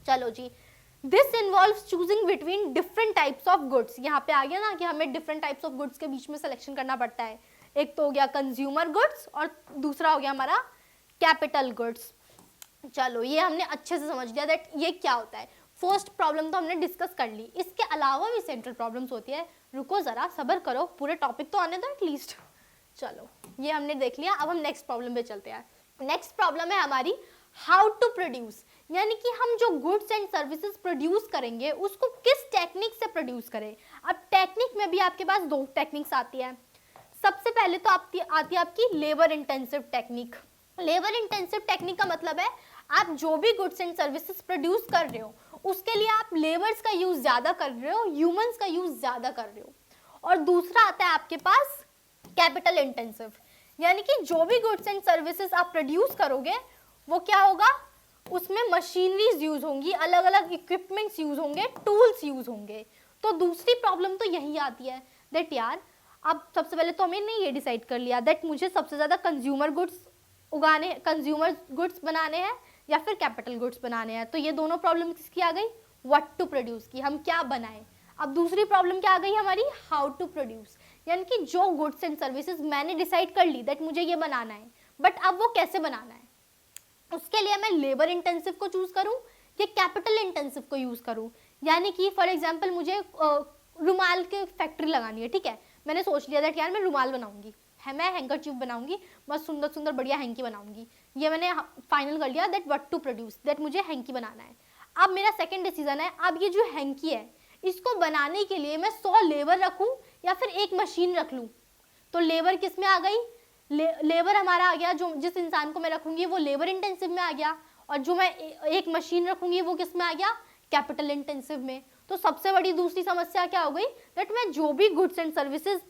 चलो जी, this involves choosing between different types of goods. यहाँ पे आ गया ना कि हमें डिफरेंट टाइप्स ऑफ गुड्स के बीच में सिलेक्शन करना पड़ता है। एक तो हो गया कंज्यूमर गुड्स और दूसरा हो गया हमारा कैपिटल गुड्स। चलो ये हमने अच्छे से समझ लिया दैट ये क्या होता है। फर्स्ट प्रॉब्लम तो हमने डिस्कस कर ली, इसके अलावा भी सेंट्रल प्रॉब्लम्स होती है। रुको ज़रा, सब्र करो, पूरे टॉपिक तो आने दो एटलीस्ट। चलो ये हमने देख लिया, अब हम नेक्स्ट प्रॉब्लम पे चलते हैं। नेक्स्ट प्रॉब्लम है हमारी हाउ टू प्रोड्यूस, यानी कि हम जो गुड्स एंड सर्विसेज प्रोड्यूस करेंगे उसको किस टेक्निक से प्रोड्यूस करें। अब टेक्निक में भी आपके पास दो टेक्निक्स आती है। सबसे पहले तो आती है आपकी labour intensive technique. Labour intensive technique का मतलब है आप जो भी गुड्स एंड सर्विसेज प्रोड्यूस कर रहे हो उसके लिए आप लेबर्स का यूज ज्यादा कर रहे हो, ह्यूमंस का यूज ज्यादा कर रहे हो। और दूसरा आता है आपके पास कैपिटल इंटेंसिव, यानी कि जो भी गुड्स एंड सर्विसेज आप प्रोड्यूस करोगे वो क्या होगा, उसमें मशीनरीज यूज होंगी, अलग अलग इक्विपमेंट्स यूज होंगे, टूल्स यूज होंगे। तो दूसरी प्रॉब्लम तो यही आती है दैट यार, अब सबसे पहले तो हमने ये डिसाइड कर लिया दैट मुझे सबसे ज़्यादा कंज्यूमर गुड्स बनाने हैं या फिर कैपिटल गुड्स बनाने हैं। तो ये दोनों प्रॉब्लम किसकी आ गई? व्हाट टू प्रोड्यूस की, हम क्या बनाएं। अब दूसरी प्रॉब्लम क्या आ गई हमारी? हाउ टू प्रोड्यूस, यानी कि जो गुड्स एंड सर्विसेज मैंने डिसाइड कर ली दैट मुझे ये बनाना है, बट अब वो कैसे बनाना है, उसके लिए मैं लेबर इंटेंसिव को चूज करूं या कैपिटल इंटेंसिव को यूज करूं। यानी कि फॉर एग्जांपल मुझे रुमाल की फैक्ट्री लगानी है, ठीक है, मैंने सोच लिया दैट यार मैं रुमाल बनाऊंगी, मैं हैंकरचीफ बनाऊंगी, बस सुंदर सुंदर बढ़िया हैंकी बनाऊंगी। ये मैंने फाइनल कर लिया that what to produce, that मुझे हैंकी बनाना है। अब मेरा सेकंड डिसीजन है, अब ये जो हैंकी है इसको बनाने के लिए मैं 100 लेबर रखूं या फिर एक मशीन रख लूं। तो लेबर किस में आ गई? लेबर हमारा आ गया, जो जिस इंसान को मैं रखूंगी वो लेबर इंटेंसिव में आ गया, और जो मैं एक मशीन रखूंगी वो किस में आ गया? कैपिटल इंटेंसिव में। तो सबसे बड़ी दूसरी समस्या क्या हो गई दैट मैं जो भी गुड्स एंड सर्विसेज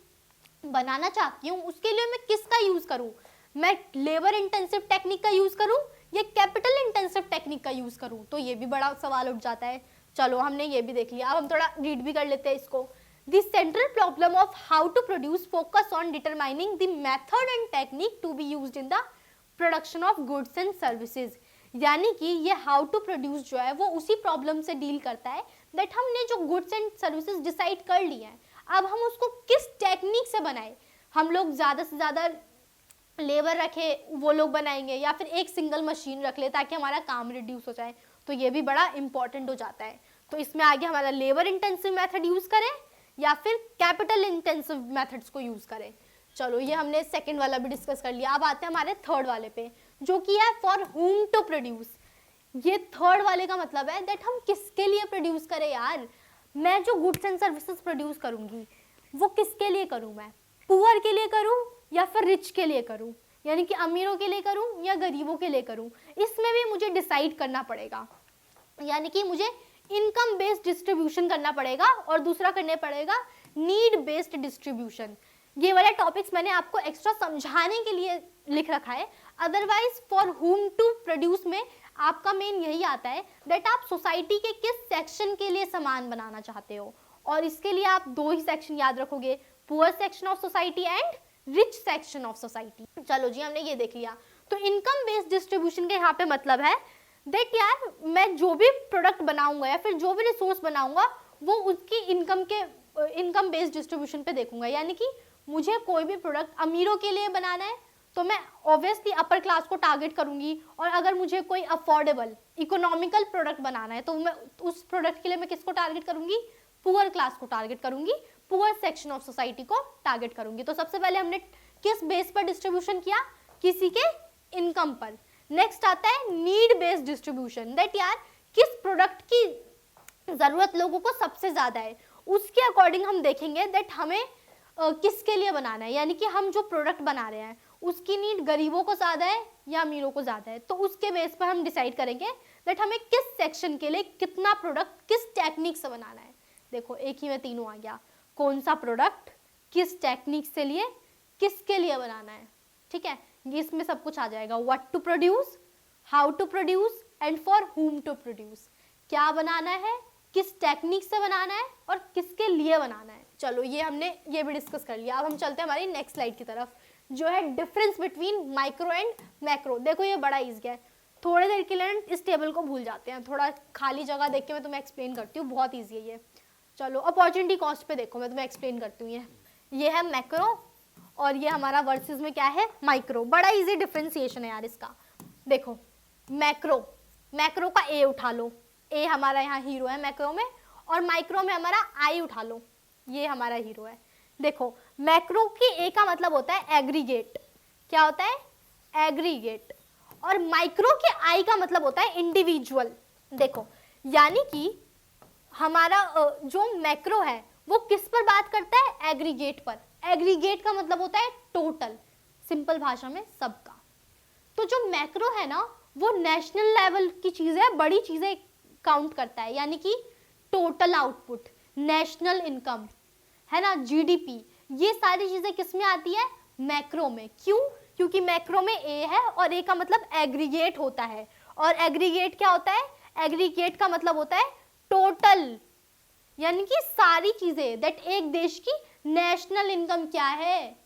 बनाना चाहती हूँ उसके लिए मैं किसका यूज करूँ, मैं लेबर इंटेंसिव टेक्निक का यूज करूँ या कैपिटल इंटेंसिव टेक्निक का यूज करूँ। तो ये भी बड़ा सवाल उठ जाता है। चलो हमने ये भी देख लिया, अब हम थोड़ा रीड भी कर लेते हैं इसको। The central problem of how to produce focus on determining the method and technique to be used in the production of goods and services, यानी कि ये how to produce जो है वो उसी प्रॉब्लम से डील करता है दैट हमने जो गुड्स एंड सर्विसेज डिसाइड कर लिए हैं, अब हम उसको किस टेक्निक से बनाएं। हम लोग ज़्यादा से ज़्यादा लेबर रखे वो लोग बनाएंगे या फिर एक सिंगल मशीन रख ले ताकि हमारा काम रिड्यूस हो जाए। तो ये भी बड़ा इंपॉर्टेंट हो जाता है। तो इसमें आगे हमारा लेबर इंटेंसिव मेथड यूज़ करें या फिर कैपिटल इंटेंसिव मेथड्स को यूज़ करें। चलो ये हमने सेकंड वाला भी डिस्कस कर लिया। अब आते हैं हमारे थर्ड वाले पे जो कि है फॉर हुम टू प्रोड्यूस। ये थर्ड वाले का मतलब है दैट हम किसके लिए प्रोड्यूस करें यार। मैं जो गुड्स एंड सर्विसेज प्रोड्यूस करूँगी वो किसके लिए करूँ, मैं पुअर के लिए करूँ या फिर रिच के लिए करूँ, यानी कि अमीरों के लिए करूँ या गरीबों के लिए करूँ, इसमें भी मुझे डिसाइड करना पड़ेगा। यानी कि मुझे इनकम बेस्ड डिस्ट्रीब्यूशन करना पड़ेगा और दूसरा करने पड़ेगा नीड बेस्ड डिस्ट्रीब्यूशन। ये वाला टॉपिक्स मैंने आपको एक्स्ट्रा समझाने के लिए लिख रखा है, otherwise for whom to produce में आपका मेन यही आता है दैट आप सोसाइटी के किस सेक्शन के लिए सामान बनाना चाहते हो और इसके लिए आप दो ही सेक्शन याद रखोगे, poor section of society and rich section of society. चलो जी, हमने ये देख लिया। तो इनकम बेस्ड डिस्ट्रीब्यूशन के यहाँ पे मतलब है दैट यार मैं जो भी प्रोडक्ट बनाऊंगा या फिर जो भी रिसोर्स बनाऊंगा वो उसकी इनकम बेस्ड डिस्ट्रीब्यूशन पे देखूंगा। यानी कि मुझे कोई भी प्रोडक्ट अमीरों के लिए बनाना है तो मैं ऑब्वियसली अपर क्लास को टारगेट करूंगी, और अगर मुझे कोई अफोर्डेबल इकोनॉमिकल प्रोडक्ट बनाना है तो मैं उस प्रोडक्ट के लिए मैं किसको टारगेट करूंगी, पुअर क्लास को टारगेट करूंगी, पुअर सेक्शन ऑफ सोसाइटी को टारगेट करूंगी। तो सबसे पहले हमने किस बेस पर डिस्ट्रीब्यूशन किया, किसी के इनकम पर। नेक्स्ट आता है नीड बेस्ड डिस्ट्रीब्यूशन, दैट यार किस प्रोडक्ट की जरूरत लोगों को सबसे ज्यादा है, उसके अकॉर्डिंग हम देखेंगे दैट हमें किसके लिए बनाना है। यानी कि हम जो प्रोडक्ट बना रहे हैं उसकी नीड गरीबों को ज्यादा है या अमीरों को ज्यादा है, तो उसके बेस पर हम डिसाइड करेंगे दैट हमें किस सेक्शन के लिए कितना प्रोडक्ट किस टेक्निक से बनाना है। देखो एक ही में तीनों आ गया, कौन सा प्रोडक्ट किस टेक्निक से लिए किसके लिए बनाना है। ठीक है, इसमें सब कुछ आ जाएगा, what to produce, how to produce and for whom to produce. क्या बनाना है, किस टेक्निक से बनाना है और किसके लिए बनाना है। चलो ये हमने ये भी डिस्कस कर लिया। अब हम चलते हैं हमारी नेक्स्ट स्लाइड की तरफ, जो है difference between micro and macro. देखो ये बड़ा ईजी है, थोड़ी देर के लिए इस टेबल को भूल जाते हैं, थोड़ा खाली जगह देख के मैं तुम्हें एक्सप्लेन करती हूँ, बहुत ईजी है ये। चलो अपॉर्चुनिटी कॉस्ट पे देखो, मैं तुम्हें एक्सप्लेन करती हूँ। ये है मैक्रो और ये हमारा वर्सेस में क्या है, माइक्रो। बड़ा इजी डिफरेंशिएशन है यार इसका। देखो मैक्रो का ए उठा लो, ए हमारा यहाँ हीरो है मैक्रो में, और माइक्रो में हमारा आई उठा लो, ये हमारा हीरो है। देखो मैक्रो की ए का मतलब होता है एग्रीगेट, क्या होता है एग्रीगेट, और माइक्रो के आई का मतलब होता है इंडिविजुअल। देखो यानी कि हमारा जो मैक्रो है वो किस पर बात करता है, एग्रीगेट पर। एग्रीगेट का मतलब होता है टोटल, सिंपल भाषा में सबका। तो जो मैक्रो है ना वो नेशनल लेवल की चीज है, बड़ी चीजें काउंट करता है, यानी कि टोटल आउटपुट, नेशनल इनकम है ना, जीडीपी, ये सारी चीजें किस में आती है, मैक्रो में। क्यों, क्योंकि मैक्रो में ए है और ए का मतलब एग्रीगेट होता है, और एग्रीगेट क्या होता है, एग्रीगेट का मतलब होता है टोटल, यानी कि सारी चीजें दैट एक देश की नेशनल इनकम क्या है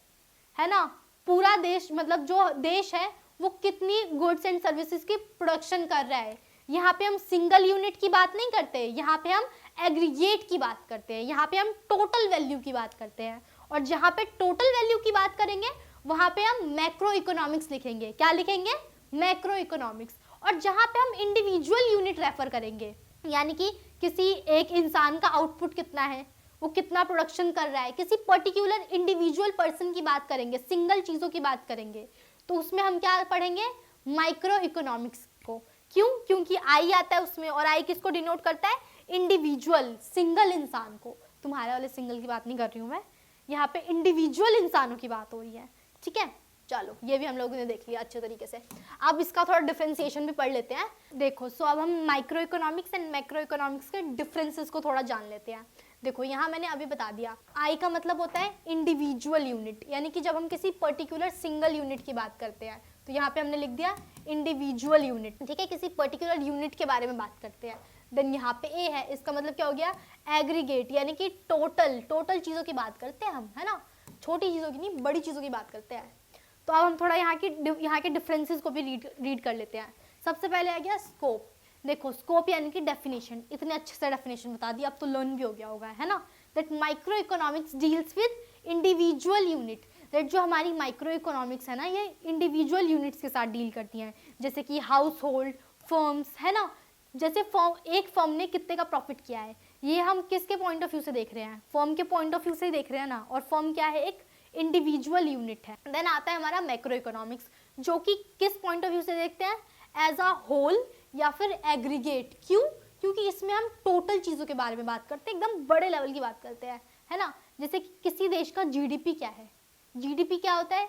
ना, पूरा देश मतलब जो देश है वो कितनी गुड्स एंड सर्विसेज की प्रोडक्शन कर रहा है। यहाँ पे हम सिंगल यूनिट की बात नहीं करते, यहाँ पे हम एग्रीगेट की बात करते हैं, यहाँ पे हम टोटल वैल्यू की बात करते हैं। और जहाँ पे टोटल वैल्यू की बात करेंगे वहाँ पे हम मैक्रो इकोनॉमिक्स लिखेंगे। क्या लिखेंगे, मैक्रो इकोनॉमिक्स। और जहाँ पे हम इंडिविजुअल यूनिट रेफर करेंगे, यानी कि किसी एक इंसान का आउटपुट कितना है, वो कितना प्रोडक्शन कर रहा है, किसी पर्टिकुलर इंडिविजुअल पर्सन की बात करेंगे, सिंगल चीज़ों की बात करेंगे, तो उसमें हम क्या पढ़ेंगे, माइक्रो इकोनॉमिक्स को। क्यों, क्योंकि आई आता है उसमें, और आई किसको डिनोट करता है, इंडिविजुअल, सिंगल इंसान को। तुम्हारे वाले सिंगल की बात नहीं कर रही हूँ मैं, यहाँ पे इंडिविजुअल इंसानों की बात हो रही है। ठीक है, चलो ये भी हम लोगों ने देख लिया अच्छे तरीके से। अब इसका थोड़ा डिफरेंशिएशन भी पढ़ लेते हैं। देखो अब हम micro economics and macro economics के डिफरेंसेस को थोड़ा जान लेते हैं। देखो यहाँ मैंने अभी बता दिया, आई का मतलब होता है इंडिविजुअल यूनिट, यानी कि जब हम किसी पर्टिकुलर सिंगल यूनिट की बात करते हैं तो यहाँ पे हमने लिख दिया इंडिविजुअल यूनिट। ठीक है, किसी पर्टिकुलर यूनिट के बारे में बात करते हैं। देन यहाँ पे ए है, इसका मतलब क्या हो गया, एग्रीगेट, यानी कि टोटल चीज़ों की बात करते हैं हम, है ना, छोटी चीज़ों की नहीं, बड़ी चीज़ों की बात करते हैं। तो अब हम थोड़ा यहाँ के डिफरेंसेस को भी रीड कर लेते हैं। सबसे पहले आ गया स्कोप। देखो स्कोप यानी कि डेफिनेशन, इतने अच्छे से डेफिनेशन बता दी, अब तो लर्न भी हो गया होगा, है ना, that micro economics deals with individual unit. That जो हमारी माइक्रो इकोनॉमिक्स है ना, ये इंडिविजुअल यूनिट्स के साथ डील करती हैं, जैसे कि हाउस होल्ड, फर्म्स, है ना। जैसे एक फर्म ने कितने का प्रॉफिट किया है, ये हम किसके पॉइंट ऑफ व्यू से देख रहे हैं, फर्म के पॉइंट ऑफ व्यू से ही देख रहे हैं ना, और फर्म क्या है, एक इंडिविजुअल यूनिट है। देन आता है हमारा मैक्रो इकोनॉमिक्स, जो कि किस पॉइंट ऑफ व्यू से देखते हैं, एज अ होल या फिर एग्रीगेट। क्यों, क्योंकि इसमें हम टोटल चीज़ों के बारे में बात करते हैं, एकदम बड़े लेवल की बात करते हैं, है ना। जैसे कि किसी देश का जीडीपी क्या है, जीडीपी क्या होता है,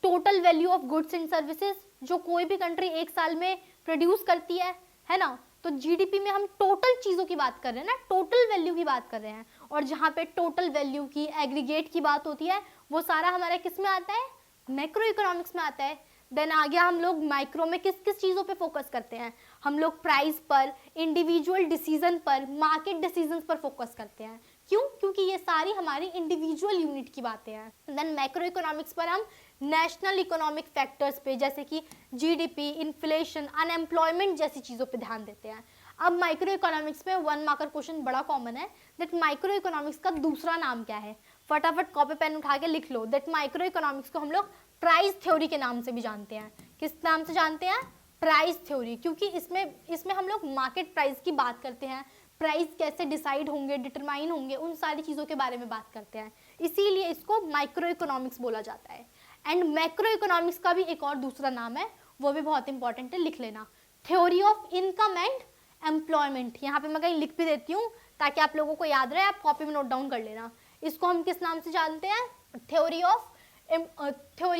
total value of goods and services, जो कोई भी कंट्री एक साल में प्रोड्यूस करती है ना। तो जीडीपी में हम टोटल चीज़ों की बात कर रहे हैं ना, टोटल वैल्यू की बात कर रहे हैं, और जहाँ पे टोटल वैल्यू की, एग्रीगेट की बात होती है, वो सारा हमारा किस में आता है, मैक्रो इकोनॉमिक्स में आता है। देन आ गया, हम लोग माइक्रो में किस किस चीज़ों पे फोकस करते हैं, हम लोग प्राइस पर, इंडिविजुअल डिसीजन पर, मार्केट डिसीजंस पर फोकस करते हैं। क्यों? क्योंकि ये सारी हमारी इंडिविजुअल यूनिट की बातें हैं। देन मैक्रो इकोनॉमिक्स पर हम नेशनल इकोनॉमिक फैक्टर्स पे जैसे कि जीडीपी, इन्फ्लेशन, अनएम्प्लॉयमेंट जैसी चीज़ों पे ध्यान देते हैं। अब माइक्रो इकोनॉमिक्स में 1 मार्कर क्वेश्चन बड़ा कॉमन है, दैट माइक्रो इकोनॉमिक्स का दूसरा नाम क्या है? फटाफट कॉपी पेन उठा के लिख लो, दैट माइक्रो इकोनॉमिक्स को हम लोग प्राइस थ्योरी के नाम से भी जानते हैं। किस नाम से जानते हैं? प्राइस थ्योरी, क्योंकि इसमें हम लोग मार्केट प्राइस की बात करते हैं, प्राइस कैसे डिसाइड होंगे, डिटरमाइन होंगे, उन सारी चीज़ों के बारे में बात करते हैं, इसीलिए इसको माइक्रो इकोनॉमिक्स बोला जाता है। एंड मैक्रो इकोनॉमिक्स का भी एक और दूसरा नाम है, वो भी बहुत इंपॉर्टेंट है, लिख लेना, theory of income and employment. यहाँ पे मैं कहीं लिख भी देती हूँ ताकि आप लोगों को याद रहे, आप कॉपी में नोट डाउन कर लेना। इसको हम किस नाम से जानते हैं? Theory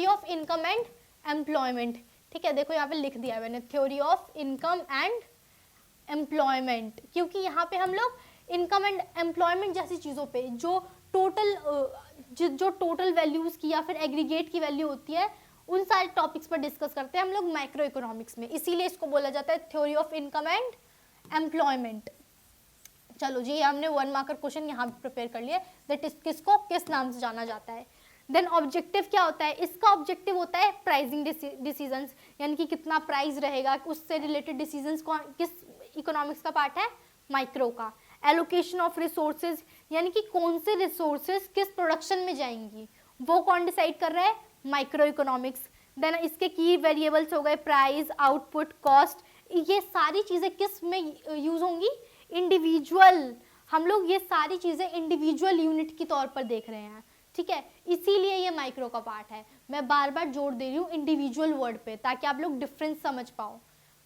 of income and employment. ठीक है, देखो यहाँ पे लिख दिया है मैंने, theory of income and employment, क्योंकि यहाँ पे हम लोग इनकम एंड एम्प्लॉयमेंट जैसी चीज़ों पे जो टोटल वैल्यूज़ की या फिर एग्रीगेट की वैल्यू होती है, उन सारे टॉपिक्स पर डिस्कस करते हैं हम लोग माइक्रो इकोनॉमिक्स में, इसीलिए इसको बोला जाता है theory of income and employment. चलो जी, हमने 1 मार्कर क्वेश्चन यहाँ पे प्रिपेयर कर लिया, दैट इज किसको किस नाम से जाना जाता है। देन ऑब्जेक्टिव क्या होता है? इसका ऑब्जेक्टिव होता है प्राइसिंग डिसीजंस, यानी कि कितना प्राइस रहेगा, उससे रिलेटेड डिसीजंस किस इकोनॉमिक्स का पार्ट है? माइक्रो का। एलोकेशन ऑफ रिसोर्सेज, यानी कि कौन से रिसोर्सेज किस प्रोडक्शन में जाएंगी, वो कौन डिसाइड कर रहा है? Micro economics. देन इसके की वेरिएबल्स हो गए प्राइस, आउटपुट, कॉस्ट, ये सारी चीज़ें किस में यूज होंगी? इंडिविजुअल। हम लोग ये सारी चीज़ें इंडिविजुअल यूनिट के तौर पर देख रहे हैं, ठीक है, इसीलिए ये माइक्रो का पार्ट है। मैं बार बार जोर दे रही हूँ इंडिविजुअल वर्ड पे, ताकि आप लोग डिफरेंस समझ पाओ।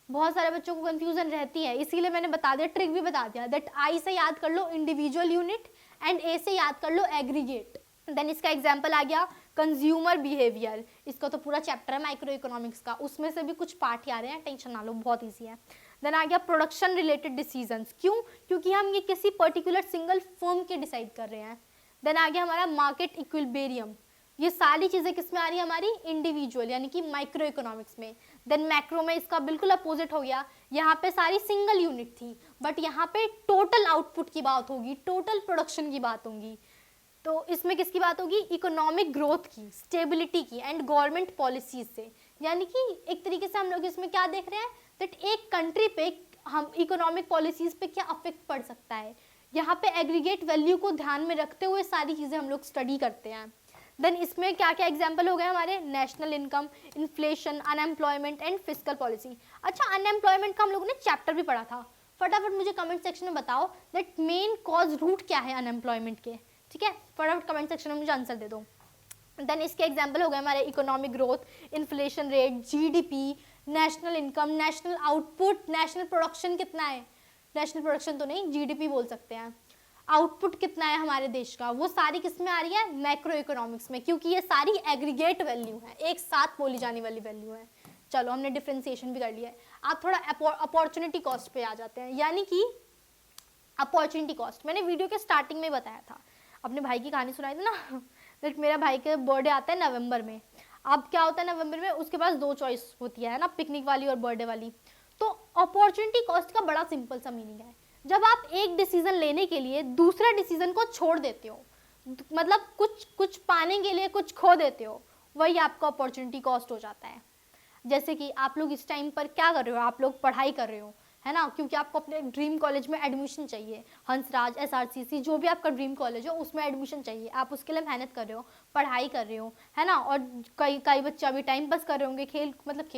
बहुत सारे बच्चों को कंफ्यूजन रहती है, इसीलिए मैंने बता दिया, ट्रिक भी बता दिया, दैट आई से याद कर लो इंडिविजुअल यूनिट एंड ए से याद कर लो एग्रीगेट। देन इसका एग्जाम्पल आ गया कंज्यूमर बिहेवियर, इसका तो पूरा चैप्टर है माइक्रो इकोनॉमिक्स का, उसमें से भी कुछ पार्ट ही आ रहे हैं, टेंशन ना लो, बहुत ईजी है। देन आ गया प्रोडक्शन रिलेटेड डिसीजंस, क्यों? क्योंकि हम ये किसी पर्टिकुलर सिंगल फर्म के डिसाइड कर रहे हैं। देन आ गया हमारा मार्केट इक्विलिब्रियम, ये सारी चीज़ें किस में आ रही है? हमारी इंडिविजुअल यानी कि माइक्रो इकोनॉमिक्स में। देन मैक्रो में इसका बिल्कुल अपोजिट हो गया, यहाँ पे सारी सिंगल यूनिट थी, बट यहाँ पे टोटल आउटपुट की बात होगी, टोटल प्रोडक्शन की बात होगी। तो इसमें किसकी बात होगी? इकोनॉमिक ग्रोथ की, स्टेबिलिटी की एंड गवर्नमेंट पॉलिसीज से। यानी कि एक तरीके से हम लोग इसमें क्या देख रहे हैं, दैट एक कंट्री पे हम इकोनॉमिक पॉलिसीज पे क्या अफेक्ट पड़ सकता है, यहाँ पे एग्रीगेट वैल्यू को ध्यान में रखते हुए सारी चीज़ें हम लोग स्टडी करते हैं। देन इसमें क्या क्या एग्जाम्पल हो गए हमारे? National income, inflation, unemployment and fiscal policy. अच्छा, अनएम्प्लॉयमेंट का हम लोगों ने चैप्टर भी पढ़ा था, फटाफट मुझे कमेंट सेक्शन में बताओ दैट मेन कॉज रूट क्या है अनएम्प्लॉयमेंट के, ठीक है, फटाफट कमेंट सेक्शन में मुझे आंसर दे दो। देन इसके एग्जाम्पल हो गए हमारे economic growth, inflation rate, GDP, national income, national output, national production कितना है, नेशनल प्रोडक्शन तो नहीं, जीडीपी बोल सकते हैं, आउटपुट कितना है हमारे देश का, वो सारी किस में आ रही है? मैक्रो इकोनॉमिक्स में, क्योंकि ये सारी एग्रीगेट वैल्यू है, एक साथ बोली जाने वाली वैल्यू है। चलो, हमने डिफ्रेंसिएशन भी कर लिया है। आप थोड़ा अपॉर्चुनिटी कॉस्ट पे आ जाते हैं, यानी कि अपॉर्चुनिटी कॉस्ट मैंने वीडियो के स्टार्टिंग में बताया था, अपने भाई की कहानी सुनाई थी ना, दैट मेरा भाई के बर्थडे आता है नवंबर में। अब क्या होता है नवंबर में, उसके पास 2 चॉइस होती है ना, पिकनिक वाली और बर्थडे वाली। तो अपॉर्चुनिटी कॉस्ट का बड़ा सिंपल सा मीनिंग है, जब आप एक डिसीजन लेने के लिए दूसरा डिसीजन को छोड़ देते हो, मतलब कुछ पाने के लिए कुछ खो देते हो, वही आपका अपॉर्चुनिटी कॉस्ट हो जाता है। जैसे कि आप लोग इस टाइम पर क्या कर रहे हो, आप लोग पढ़ाई कर रहे हो, है ना, क्योंकि आपको अपने ड्रीम कॉलेज में एडमिशन चाहिए, हंसराज, एसआरसीसी, जो भी आपका ड्रीम कॉलेज हो उसमें एडमिशन चाहिए, आप उसके लिए मेहनत कर रहे हो, पढ़ाई कर रहे हो, है ना। और कई बच्चे अभी टाइम पास कर रहे होंगे, खेल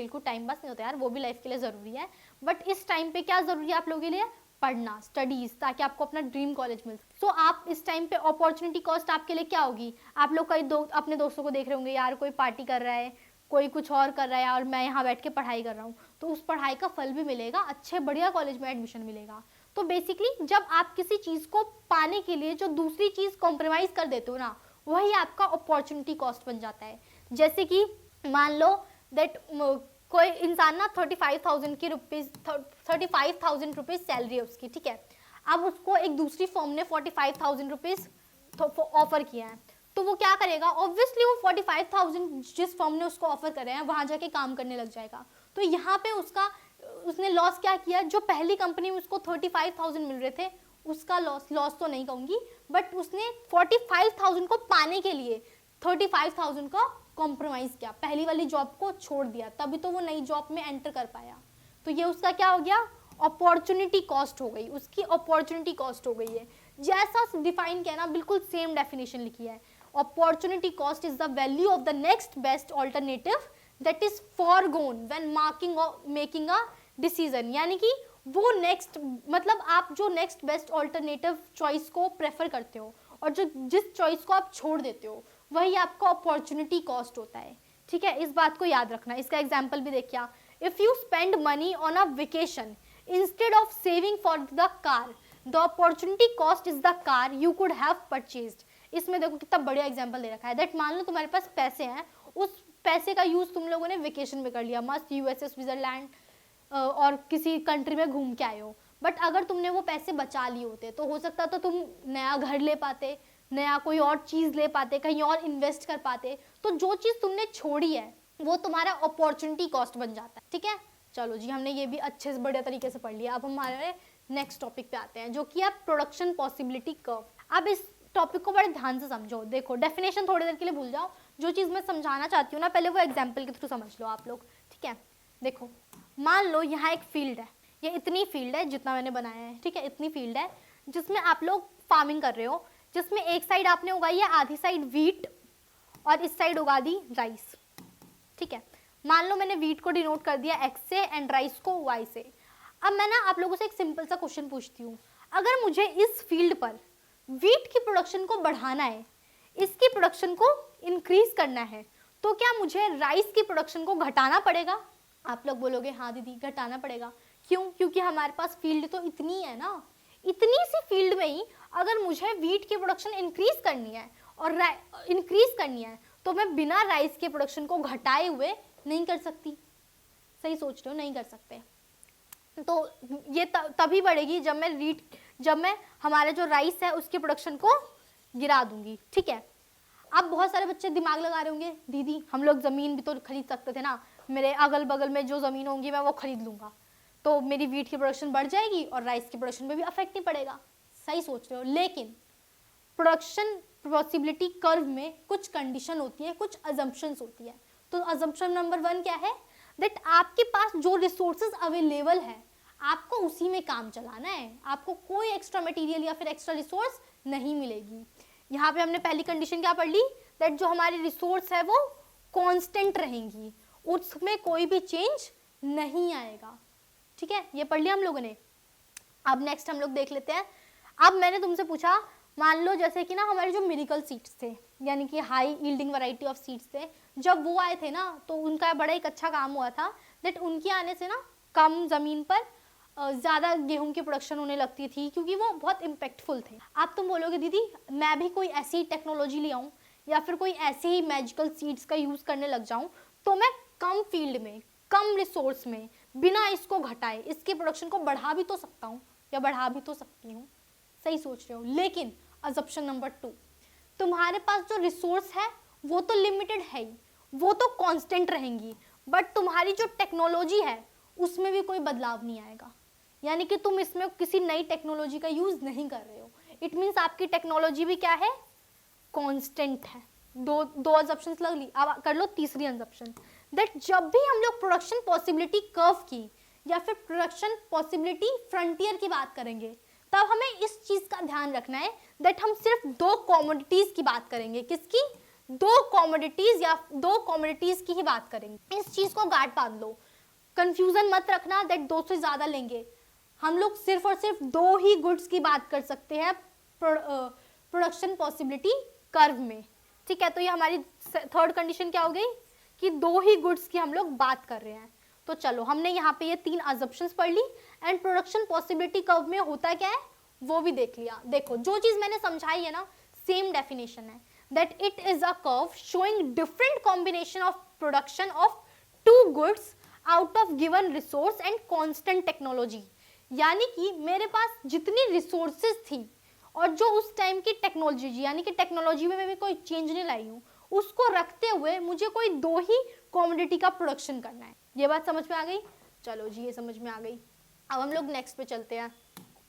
को टाइम पास नहीं होता यार, वो भी लाइफ के लिए ज़रूरी है, बट इस टाइम पे क्या ज़रूरी है आप लोगों के लिए? पढ़ना, स्टडीज़, ताकि आपको अपना ड्रीम कॉलेज मिल। सो आप इस टाइम पे अपॉर्चुनिटी कॉस्ट आपके लिए क्या होगी? आप लोग अपने दोस्तों को देख रहे होंगे, यार कोई पार्टी कर रहा है, कोई कुछ और कर रहा है, और मैं यहाँ बैठ के पढ़ाई कर रहा हूँ, तो उस पढ़ाई का फल भी मिलेगा, अच्छे बढ़िया कॉलेज में एडमिशन मिलेगा। तो बेसिकली जब आप किसी चीज़ को पाने के लिए जो दूसरी चीज़ कॉम्प्रोमाइज़ कर देते हो ना, वही आपका अपॉर्चुनिटी कॉस्ट बन जाता है। जैसे कि मान लो दैट कोई इंसान ना 35,000 रुपीज़ सैलरी है उसकी, ठीक है, अब उसको एक दूसरी फर्म ने 45,000 रुपीज़ ऑफर किया है, तो वो क्या करेगा? ऑब्वियसली वो 45,000 जिस फर्म ने उसको ऑफर करे हैं वहाँ जाके काम करने लग जाएगा। तो यहाँ पे उसने लॉस क्या किया? जो पहली कंपनी में उसको 35,000 मिल रहे थे, उसका लॉस तो नहीं कहूँगी, बट उसने 45,000 को पाने के लिए 35,000 का कॉम्प्रोमाइज़ किया, पहली वाली जॉब को छोड़ दिया, तभी तो वो नई जॉब में एंटर कर पाया। तो ये उसका क्या हो गया, अपॉर्चुनिटी कॉस्ट हो गई, उसकी अपॉर्चुनिटी कॉस्ट हो गई है। जैसा डिफाइन किया ना, बिल्कुल सेम डेफिनेशन लिखी है। Opportunity cost is the value of the next best alternative that is foregone when making a decision. यानी कि वो नेक्स्ट, मतलब आप जो नेक्स्ट बेस्ट ऑल्टरनेटिव चॉइस को प्रेफर करते हो और जो जिस चॉइस को आप छोड़ देते हो, वही आपका अपॉर्चुनिटी कॉस्ट होता है। ठीक है, इस बात को याद रखना। इसका एग्जाम्पल भी देखिए, if you spend money on a vacation instead of saving for the car, the opportunity cost is the car you could have purchased. इसमें देखो कितना बढ़िया एग्जाम्पल दे रखा है, दैट मान लो तुम्हारे पास पैसे हैं, उस पैसे का यूज तुम लोगों ने वेकेशन में कर लिया, मस्त यूएसए स्विट्जरलैंड और किसी कंट्री में घूम के आए हो, बट अगर तुमने वो पैसे बचा लिए होते तो हो सकता तो तुम नया घर ले पाते, नया कोई और चीज़ ले पाते, कहीं और इन्वेस्ट कर पाते। तो जो चीज़ तुमने छोड़ी है वो तुम्हारा अपॉर्चुनिटी कॉस्ट बन जाता है। ठीक है, चलो जी, हमने ये भी अच्छे से बढ़िया तरीके से पढ़ लिया। अब हमारे नेक्स्ट टॉपिक पे आते हैं, जो कि है प्रोडक्शन पॉसिबिलिटी कर्व। अब इस टॉपिक को बड़े ध्यान से समझो। देखो, डेफिनेशन थोड़ी देर के लिए भूल जाओ, जो चीज़ मैं समझाना चाहती हूँ ना, पहले वो एग्जाम्पल के थ्रू समझ लो आप लोग। ठीक है, देखो, मान लो यहाँ एक फील्ड है, ये इतनी फील्ड है जितना मैंने बनाया है। ठीक है, इतनी फील्ड है जिसमें आप लोग फार्मिंग कर रहे हो, जिसमें एक साइड आपने उगाई है आधी साइड वीट और इस साइड उगा दी राइस। ठीक है, मान लो मैंने वीट को डिनोट कर दिया एक्स से एंड राइस को वाई से। अब मैं ना आप लोगों से एक सिंपल सा क्वेश्चन पूछती हूँ, अगर मुझे इस फील्ड पर वीट की प्रोडक्शन को बढ़ाना है, इसकी प्रोडक्शन को इंक्रीज करना है, तो क्या मुझे राइस की प्रोडक्शन को घटाना पड़ेगा? आप लोग बोलोगे हाँ दीदी घटाना पड़ेगा। क्यों? क्योंकि हमारे पास फील्ड तो इतनी है ना, इतनी सी फील्ड में ही अगर मुझे वीट की प्रोडक्शन इंक्रीज करनी है और इंक्रीज करनी है, तो मैं बिना राइस के प्रोडक्शन को घटाए हुए नहीं कर सकती। सही सोच रहे हो, नहीं कर सकते। तो ये तभी बढ़ेगी जब मैं हमारे जो राइस है उसकी प्रोडक्शन को गिरा दूंगी। ठीक है, अब बहुत सारे बच्चे दिमाग लगा रहे होंगे, दीदी हम लोग ज़मीन भी तो खरीद सकते थे ना, मेरे अगल बगल में जो ज़मीन होंगी मैं वो खरीद लूँगा, तो मेरी वीट की प्रोडक्शन बढ़ जाएगी और राइस की प्रोडक्शन में भी अफेक्ट नहीं पड़ेगा। सही सोच रहे हो, लेकिन प्रोडक्शन पॉसिबिलिटी कर्व में कुछ कंडीशन होती है, कुछ अजम्पशंस होती है। तो अजम्पशन नंबर 1 क्या है, दैट आपके पास जो रिसोर्सेज अवेलेबल है आपको उसी में काम चलाना है, आपको कोई एक्स्ट्रा मटेरियल या फिर एक्स्ट्रा रिसोर्स नहीं मिलेगी। यहाँ पे हमने पहली कंडीशन क्या पढ़ ली, दैट जो हमारी रिसोर्स है वो कांस्टेंट रहेंगी, उसमें कोई भी चेंज नहीं आएगा। ठीक है, ये पढ़ लिया हम लोगों ने। अब नेक्स्ट हम लोग देख लेते हैं। अब मैंने तुमसे पूछा, मान लो जैसे कि ना हमारे जो मिरेकल सीड्स थे, यानी कि high yielding variety of seeds थे, जब वो आए थे ना तो उनका बड़ा एक अच्छा काम हुआ था, दैट उनके आने से ना कम ज़मीन पर ज़्यादा गेहूं की प्रोडक्शन होने लगती थी, क्योंकि वो बहुत इम्पैक्टफुल थे। आप तुम बोलोगे दीदी मैं भी कोई ऐसी टेक्नोलॉजी ले आऊँ या फिर कोई ऐसे ही मैजिकल सीड्स का यूज़ करने लग जाऊँ तो मैं कम फील्ड में, कम रिसोर्स में, बिना इसको घटाए इसकी प्रोडक्शन को बढ़ा भी तो सकता हूँ या बढ़ा भी तो सकती हूँ। सही सोच रहे हो, लेकिन अजम्पशन नंबर 2, तुम्हारे पास जो रिसोर्स है वो तो लिमिटेड है ही, वो तो कांस्टेंट रहेंगी, बट तुम्हारी जो टेक्नोलॉजी है उसमें भी कोई बदलाव नहीं आएगा। यानी कि तुम इसमें किसी नई टेक्नोलॉजी का यूज नहीं कर रहे हो। इट मीन्स आपकी टेक्नोलॉजी भी क्या है, कांस्टेंट है। दो अजम्पशंस लग ली। अब कर लो तीसरी अजम्पशन, दैट जब भी हम लोग प्रोडक्शन पॉसिबिलिटी कर्व की या फिर प्रोडक्शन पॉसिबिलिटी फ्रंटियर की बात करेंगे, तब हमें इस चीज का ध्यान रखना है दैट हम सिर्फ 2 कमोडिटीज की बात करेंगे। किसकी? 2 कमोडिटीज की ही बात करेंगे। इस चीज को गांठ बांध लो, कंफ्यूजन मत रखना दैट 2 से ज्यादा लेंगे। हम लोग सिर्फ और सिर्फ 2 ही गुड्स की बात कर सकते हैं प्रोडक्शन पॉसिबिलिटी कर्व में। ठीक है, तो ये हमारी थर्ड कंडीशन क्या हो गई कि 2 ही गुड्स की हम लोग बात कर रहे हैं। तो चलो हमने यहाँ पे ये 3 अजम्पशंस पढ़ ली एंड प्रोडक्शन पॉसिबिलिटी कर्व में होता क्या है वो भी देख लिया। देखो जो चीज मैंने समझाई है ना, सेम डेफिनेशन है, that it is a curve showing different combination of production of 2 goods out of given resource and constant technology. यानी कि मेरे पास जितनी रिसोर्सेज थी और जो उस टाइम की टेक्नोलॉजी, यानी कि टेक्नोलॉजी में मैं कोई चेंज नहीं लाई हूँ, उसको रखते हुए मुझे कोई 2 ही कमोडिटी का प्रोडक्शन करना है। ये बात समझ में आ गई? चलो जी, ये समझ में आ गई। अब हम लोग नेक्स्ट पे चलते हैं।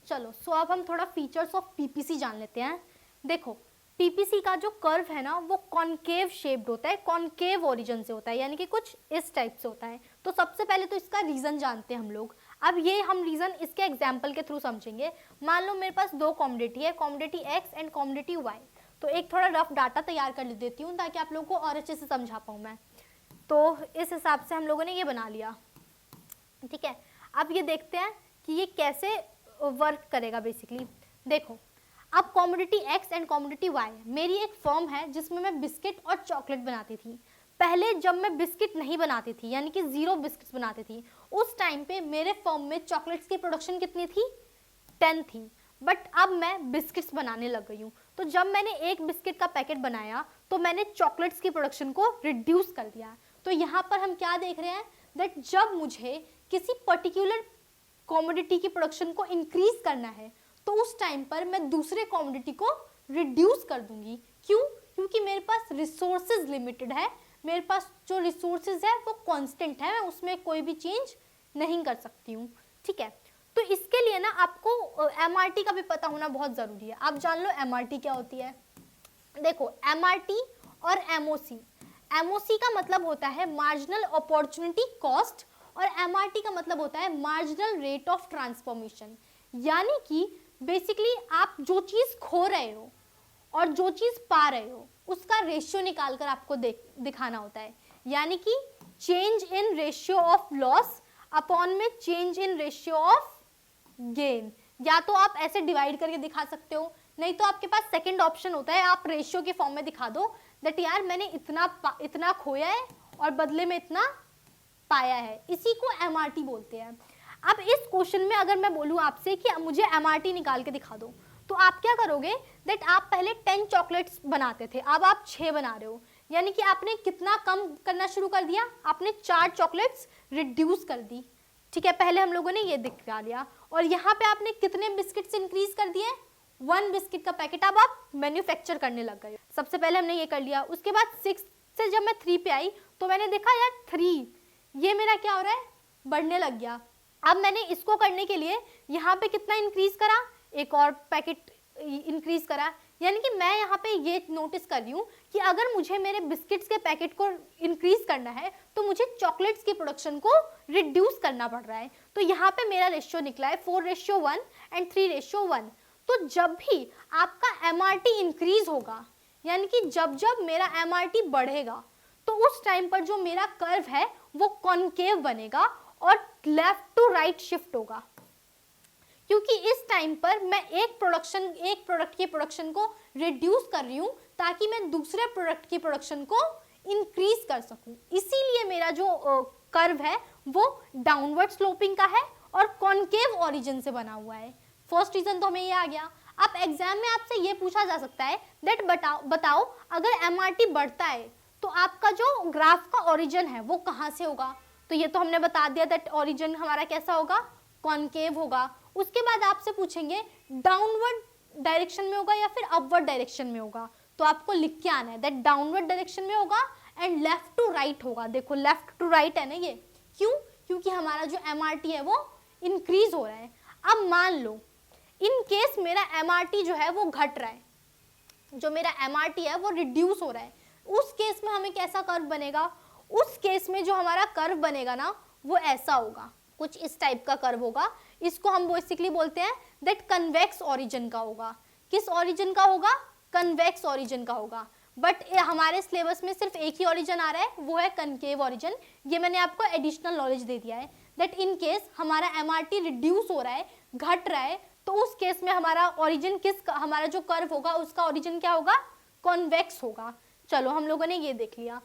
चलो सो अब हम थोड़ा फीचर्स ऑफ पीपीसी जान लेते हैं। देखो पीपीसी का जो कर्व है ना वो कॉनकेव शेप्ड होता है, कॉनकेव ओरिजिन से होता है, यानी कि कुछ इस टाइप से होता है। तो सबसे पहले तो इसका रीजन जानते हैं हम लोग। अब ये हम रीजन इसके एग्जाम्पल के थ्रू समझेंगे। मान लो मेरे पास दो कॉमोडिटी है, commodity X and commodity Y. तो एक थोड़ा रफ डाटा तैयार कर देती हूँ ताकि आप लोगों को और अच्छे से समझा पाऊँ मैं। तो इस हिसाब से हम लोगों ने ये बना लिया, ठीक है। अब ये देखते हैं कि ये कैसे वर्क करेगा बेसिकली। देखो अब commodity X and commodity Y, मेरी एक फर्म है जिसमें मैं बिस्किट और चॉकलेट बनाती थी। पहले जब मैं बिस्किट नहीं बनाती थी, यानी कि 0 बिस्किट्स बनाती थी, उस टाइम पे मेरे फर्म में चॉकलेट्स की प्रोडक्शन कितनी थी? 10 थी। बट अब मैं बिस्किट्स बनाने लग गई हूँ, तो जब मैंने एक बिस्किट का पैकेट बनाया तो मैंने चॉकलेट्स की प्रोडक्शन को रिड्यूस कर दिया। तो यहाँ पर हम क्या देख रहे हैं, दैट जब मुझे किसी पर्टिकुलर कॉमोडिटी की प्रोडक्शन को इंक्रीज करना है तो उस टाइम पर मैं दूसरे कॉमोडिटी को रिड्यूस कर दूंगी। क्यों? क्योंकि मेरे पास रिसोर्सेज लिमिटेड है, मेरे पास जो रिसोर्सेज है वो कांस्टेंट है, मैं उसमें कोई भी चेंज नहीं कर सकती हूँ, ठीक है। तो इसके लिए ना आपको एमआरटी का भी पता होना बहुत ज़रूरी है। आप जान लो एमआरटी क्या होती है। देखो एमआरटी और एमओसी, एमओसी का मतलब होता है मार्जिनल अपॉर्चुनिटी कॉस्ट और एमआरटी का मतलब होता है मार्जिनल रेट ऑफ ट्रांसफॉर्मेशन। यानी कि बेसिकली आप जो चीज़ खो रहे हो और जो चीज़ पा रहे हो उसका रेशियो निकाल कर आपको दिखाना होता है। यानी कि change in ratio of loss upon में change in ratio of gain. या तो आप ऐसे डिवाइड करके दिखा सकते हो, नहीं तो आपके पास सेकंड ऑप्शन होता है, आप रेशियो के फॉर्म में दिखा दो दैट यार मैंने इतना खोया है और बदले में इतना पाया है। इसी को एमआरटी बोलते हैं। अब इस क्वेश्चन में अगर मैं बोलूँ आपसे कि मुझे एमआरटी निकाल के दिखा दो, तो आप क्या करोगे, दैट आप पहले 10 चॉकलेट्स बनाते थे, अब आप 6 बना रहे हो। यानी कि आपने कितना कम करना शुरू कर दिया, आपने 4 चॉकलेट्स रिड्यूस कर दी, ठीक है। पहले हम लोगों ने ये दिखा लिया। और यहाँ पे आपने कितने बिस्किट्स इंक्रीज कर दिए? 1 बिस्किट का पैकेट अब आप मैन्युफैक्चर करने लग गए। सबसे पहले हमने ये कर लिया। उसके बाद 6 से जब मैं 3 पे आई तो मैंने देखा यार 3 ये मेरा क्या हो रहा है, बढ़ने लग गया। अब मैंने इसको करने के लिए यहाँ पे कितना इंक्रीज करा, एक और पैकेट इंक्रीज करा। यानी कि मैं यहाँ पे ये नोटिस कर रही हूँ कि अगर मुझे मेरे बिस्किट्स के पैकेट को इंक्रीज करना है तो मुझे चॉकलेट्स की प्रोडक्शन को रिड्यूस करना पड़ रहा है। तो यहाँ पे मेरा रेशियो निकला है 4:1 एंड 3:1। तो जब भी आपका एमआरटी इंक्रीज होगा, यानी कि जब जब मेरा एमआरटी बढ़ेगा, तो उस टाइम पर जो मेरा कर्व है वो कॉनकेव बनेगा और लेफ्ट टू राइट शिफ्ट होगा। क्योंकि इस टाइम पर मैं एक प्रोडक्ट की प्रोडक्शन को रिड्यूस कर रही हूँ ताकि मैं दूसरे प्रोडक्ट की प्रोडक्शन को इंक्रीज कर सकूं। इसीलिए मेरा जो कर्व है वो डाउनवर्ड स्लोपिंग का है और कॉनकेव ओरिजिन से बना हुआ है। फर्स्ट रीजन तो हमें ये आ गया। अब एग्जाम में आपसे ये पूछा जा सकता है दैट बताओ अगर एमआरटी बढ़ता है तो आपका जो ग्राफ का ओरिजिन है वो कहाँ से होगा। तो ये तो हमने बता दिया दैट ओरिजिन हमारा कैसा होगा, कॉनकेव होगा। उसके बाद आपसे पूछेंगे डाउनवर्ड डायरेक्शन में होगा या फिर अपवर्ड डायरेक्शन में होगा। तो आपको लिख के आना है दैट डाउनवर्ड डायरेक्शन में होगा एंड लेफ्ट टू राइट होगा। देखो लेफ्ट टू राइट है ना ये, क्यों? क्योंकि हमारा जो एमआरटी है वो इंक्रीज हो रहा है। अब मान लो इन केस मेरा एमआरटी जो है वो घट रहा है, जो मेरा एमआरटी है वो रिड्यूस हो रहा है, उस केस में हमें कैसा कर्व बनेगा? उस केस में जो हमारा कर्व बनेगा ना वो ऐसा होगा, कुछ इस टाइप का कर्व होगा। इसको हम बेसिकली बोलते हैं दैट कन्वेक्स ओरिजिन का होगा। किस ओरिजिन का होगा? कन्वेक्स ओरिजिन का होगा। बट हमारे सिलेबस में सिर्फ एक ही ओरिजिन आ रहा है, वो है कनकेव ओरिजिन। ये मैंने आपको एडिशनल नॉलेज दे दिया है दैट इन केस हमारा एमआरटी रिड्यूस हो रहा है, घट रहा है, तो उस केस में हमारा ओरिजिन हमारा जो कर्व होगा उसका ओरिजिन क्या होगा? कॉन्वेक्स होगा। चलो हम लोगों ने ये देख लिया।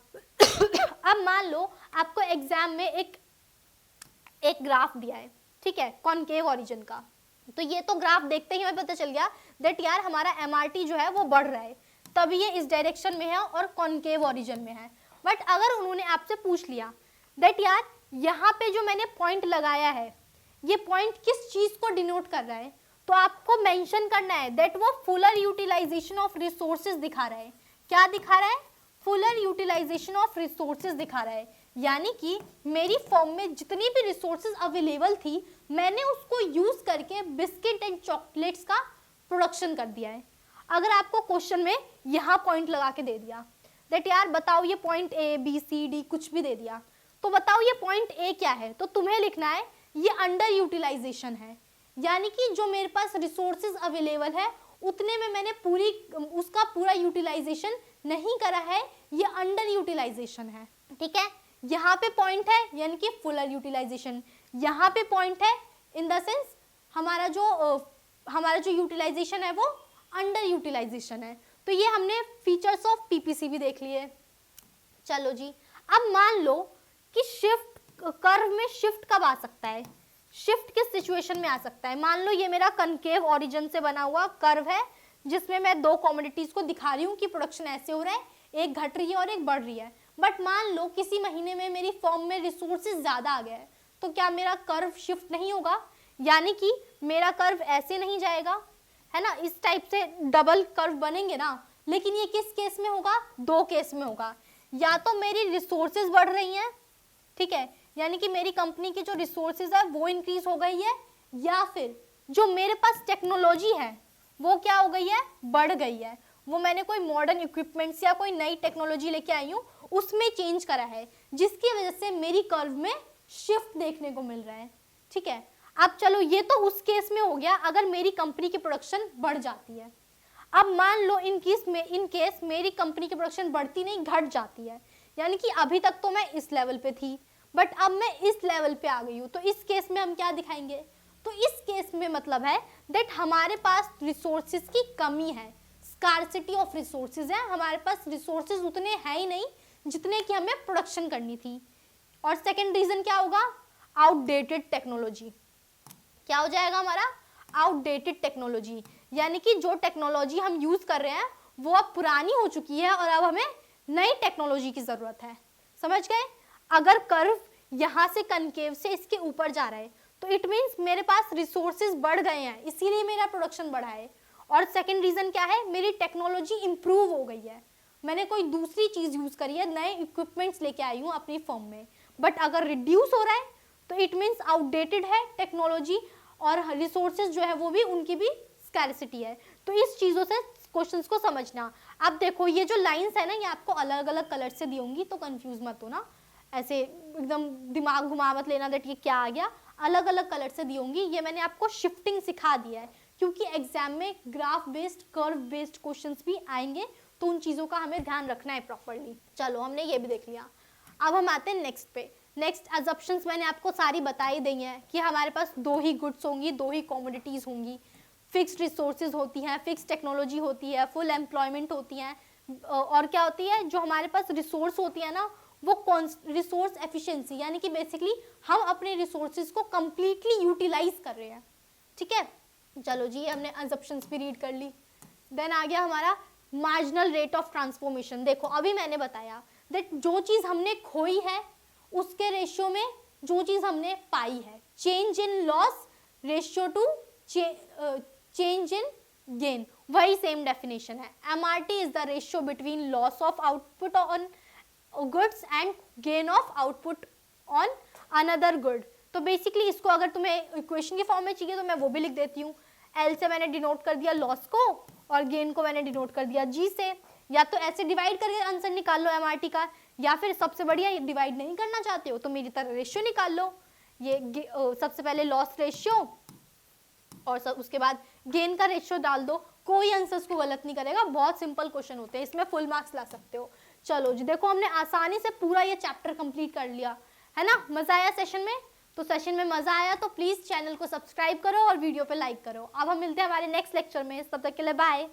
अब मान लो आपको एग्जाम में एक ग्राफ दिया है, ठीक है, कॉनकेव ओरिजिन का। तो ये तो ग्राफ देखते ही हमें पता चल गया दैट यार हमारा एमआरटी जो है वो बढ़ रहा है, तभी ये इस डायरेक्शन में है और कॉनकेव ओरिजिन में है। बट अगर उन्होंने आपसे पूछ लिया दैट यार यहाँ पे जो मैंने पॉइंट लगाया है ये पॉइंट किस चीज को डिनोट कर रहा है, तो आपको मेंशन करना है दैट वो फुलर यूटिलाइजेशन ऑफ रिसोर्सेज दिखा रहा है। क्या दिखा रहा है? फुलर यूटिलाइजेशन ऑफ रिसोर्सेज दिखा रहा है। यानी कि मेरी फॉर्म में जितनी भी रिसोर्सेज अवेलेबल थी मैंने उसको यूज करके बिस्किट एंड चॉकलेट्स का प्रोडक्शन कर दिया है। अगर आपको क्वेश्चन में यहाँ पॉइंट लगा के दे दिया दैट यार बताओ ये point A B C D कुछ भी दे दिया, तो बताओ ये पॉइंट ए क्या है, तो तुम्हें लिखना है ये अंडर यूटिलाइजेशन है। यानी कि जो मेरे पास रिसोर्सेज अवेलेबल है उतने में मैंने उसका पूरा यूटिलाइजेशन नहीं करा है, ये अंडर यूटिलाइजेशन है। ठीक है, यहाँ पे पॉइंट है यानी कि फुलर यूटिलाइजेशन, यहाँ पे पॉइंट है इन द सेंस हमारा जो यूटिलाइजेशन है वो अंडर यूटिलाइजेशन है। तो ये हमने फीचर्स ऑफ पीपीसी भी देख लिए। चलो जी, अब मान लो कि शिफ्ट कर्व में शिफ्ट कब आ सकता है, शिफ्ट किस सिचुएशन में आ सकता है। मान लो ये मेरा कनकेव ओरिजिन से बना हुआ कर्व है जिसमें मैं दो कमोडिटीज को दिखा रही हूँ कि प्रोडक्शन ऐसे हो रहा है, एक घट रही है और एक बढ़ रही है। बट मान लो किसी महीने में मेरी फर्म में रिसोर्सेज ज्यादा आ गया है, तो क्या मेरा कर्व शिफ्ट नहीं होगा? यानी कि मेरा कर्व ऐसे नहीं जाएगा, है ना, इस टाइप से डबल कर्व बनेंगे ना। लेकिन ये किस केस में होगा? दो केस में होगा। या तो मेरी रिसोर्सेज बढ़ रही हैं, ठीक है, यानी कि मेरी कंपनी की जो रिसोर्सेज है वो इंक्रीज हो गई है, या फिर जो मेरे पास टेक्नोलॉजी है वो क्या हो गई है? बढ़ गई है। वो मैंने कोई मॉडर्न इक्विपमेंट्स या कोई नई टेक्नोलॉजी लेके आई हूँ उसमें चेंज करा है, जिसकी वजह से मेरी कर्व में शिफ्ट देखने को मिल रहा है। ठीक है, अब चलो ये तो उस केस में हो गया अगर मेरी कंपनी की प्रोडक्शन बढ़ जाती है। अब मान लो इन केस मेरी कंपनी की प्रोडक्शन बढ़ती नहीं घट जाती है, यानी कि अभी तक तो मैं इस लेवल पे थी बट अब मैं इस लेवल पे आ गई हूँ, तो इस केस में हम क्या दिखाएंगे? तो इस केस में मतलब है दैट हमारे पास रिसोर्सेज की कमी है, स्कार्सिटी ऑफ रिसोर्सेज है, हमारे पास रिसोर्सेज उतने हैं ही नहीं जितने की हमें प्रोडक्शन करनी थी। और सेकेंड रीजन क्या होगा? Outdated technology. क्या हो जाएगा हमारा? आउटडेटेड टेक्नोलॉजी, यानी कि जो टेक्नोलॉजी हम यूज कर रहे हैं वो अब पुरानी हो चुकी है और अब हमें नई टेक्नोलॉजी की जरूरत है। समझ गए? अगर कर्व यहाँ से कनकेव से इसके ऊपर जा रहा है तो इट मीन्स मेरे पास रिसोर्सेज बढ़ गए हैं, इसीलिए मेरा प्रोडक्शन बढ़ा है। और सेकेंड रीजन क्या है? मेरी टेक्नोलॉजी इंप्रूव हो गई है, मैंने कोई दूसरी चीज यूज करी है, नए इक्विपमेंट्स लेके आई हूँ अपनी फर्म में। बट अगर रिड्यूस हो रहा है तो इट मीन्स आउटडेटेड है टेक्नोलॉजी और रिसोर्सेज जो है वो भी उनकी भी स्कैरसिटी है। तो इस चीजों से क्वेश्चंस को समझना। अब देखो ये जो लाइंस है ना ये आपको अलग अलग कलर से दी होंगी, तो कंफ्यूज मत होना, ऐसे एकदम दिमाग घुमा मत लेना दैट ये क्या आ गया, अलग अलग कलर से दी होंगी। ये मैंने आपको शिफ्टिंग सिखा दिया है क्योंकि एग्जाम में graph based curve based questions भी आएंगे, तो उन चीज़ों का हमें ध्यान रखना है प्रॉपर्ली। चलो हमने ये भी देख लिया, अब हम आते हैं नेक्स्ट पे। नेक्स्ट अजम्पशंस मैंने आपको सारी बताई दी हैं कि हमारे पास दो ही गुड्स होंगी, दो ही कमोडिटीज़ होंगी, फिक्स्ड रिसोर्सेज होती हैं, फिक्स्ड टेक्नोलॉजी होती है, फुल एम्प्लॉयमेंट होती हैं, और क्या होती है जो हमारे पास रिसोर्स होती है ना वो रिसोर्स एफिशिएंसी, यानी कि बेसिकली हम अपने रिसोर्सेज को कंप्लीटली यूटिलाइज कर रहे हैं। ठीक है, चलो जी हमने अजम्पशंस भी रीड कर ली। देन आ गया हमारा मार्जिनल रेट ऑफ ट्रांसफॉर्मेशन। देखो अभी मैंने बताया दैट जो चीज़ हमने खोई है उसके रेशियो में जो चीज़ हमने पाई है, change in loss ratio two change in gain, वही सेम डेफिनेशन है। MRT is the ratio between loss of output on goods and gain of output on another good. तो बेसिकली इसको अगर तुम्हें इक्वेशन के फॉर्म में चाहिए तो मैं वो भी लिख देती हूँ। एल से मैंने डिनोट कर दिया लॉस को और गेन को मैंने डिनोट कर दिया जी से। या तो ऐसे डिवाइड करके आंसर निकाल लो एमआरटी का, या फिर सबसे बढ़िया डिवाइड नहीं करना चाहते हो तो मेरी तरह रेशियो निकाल लो। ये सबसे पहले लॉस रेशियो और उसके बाद गेन का रेशियो डाल दो, कोई आंसर्स को गलत नहीं करेगा, बहुत सिंपल क्वेश्चन होते हैं, इसमें फुल मार्क्स ला सकते हो। चलो जी देखो हमने आसानी से पूरा ये चैप्टर कंप्लीट कर लिया है ना। मजा आया सेशन में? तो सेशन में मजा आया तो प्लीज चैनल को सब्सक्राइब करो और वीडियो पे लाइक करो। अब हम मिलते हैं हमारे नेक्स्ट लेक्चर में, तब तक के लिए बाय।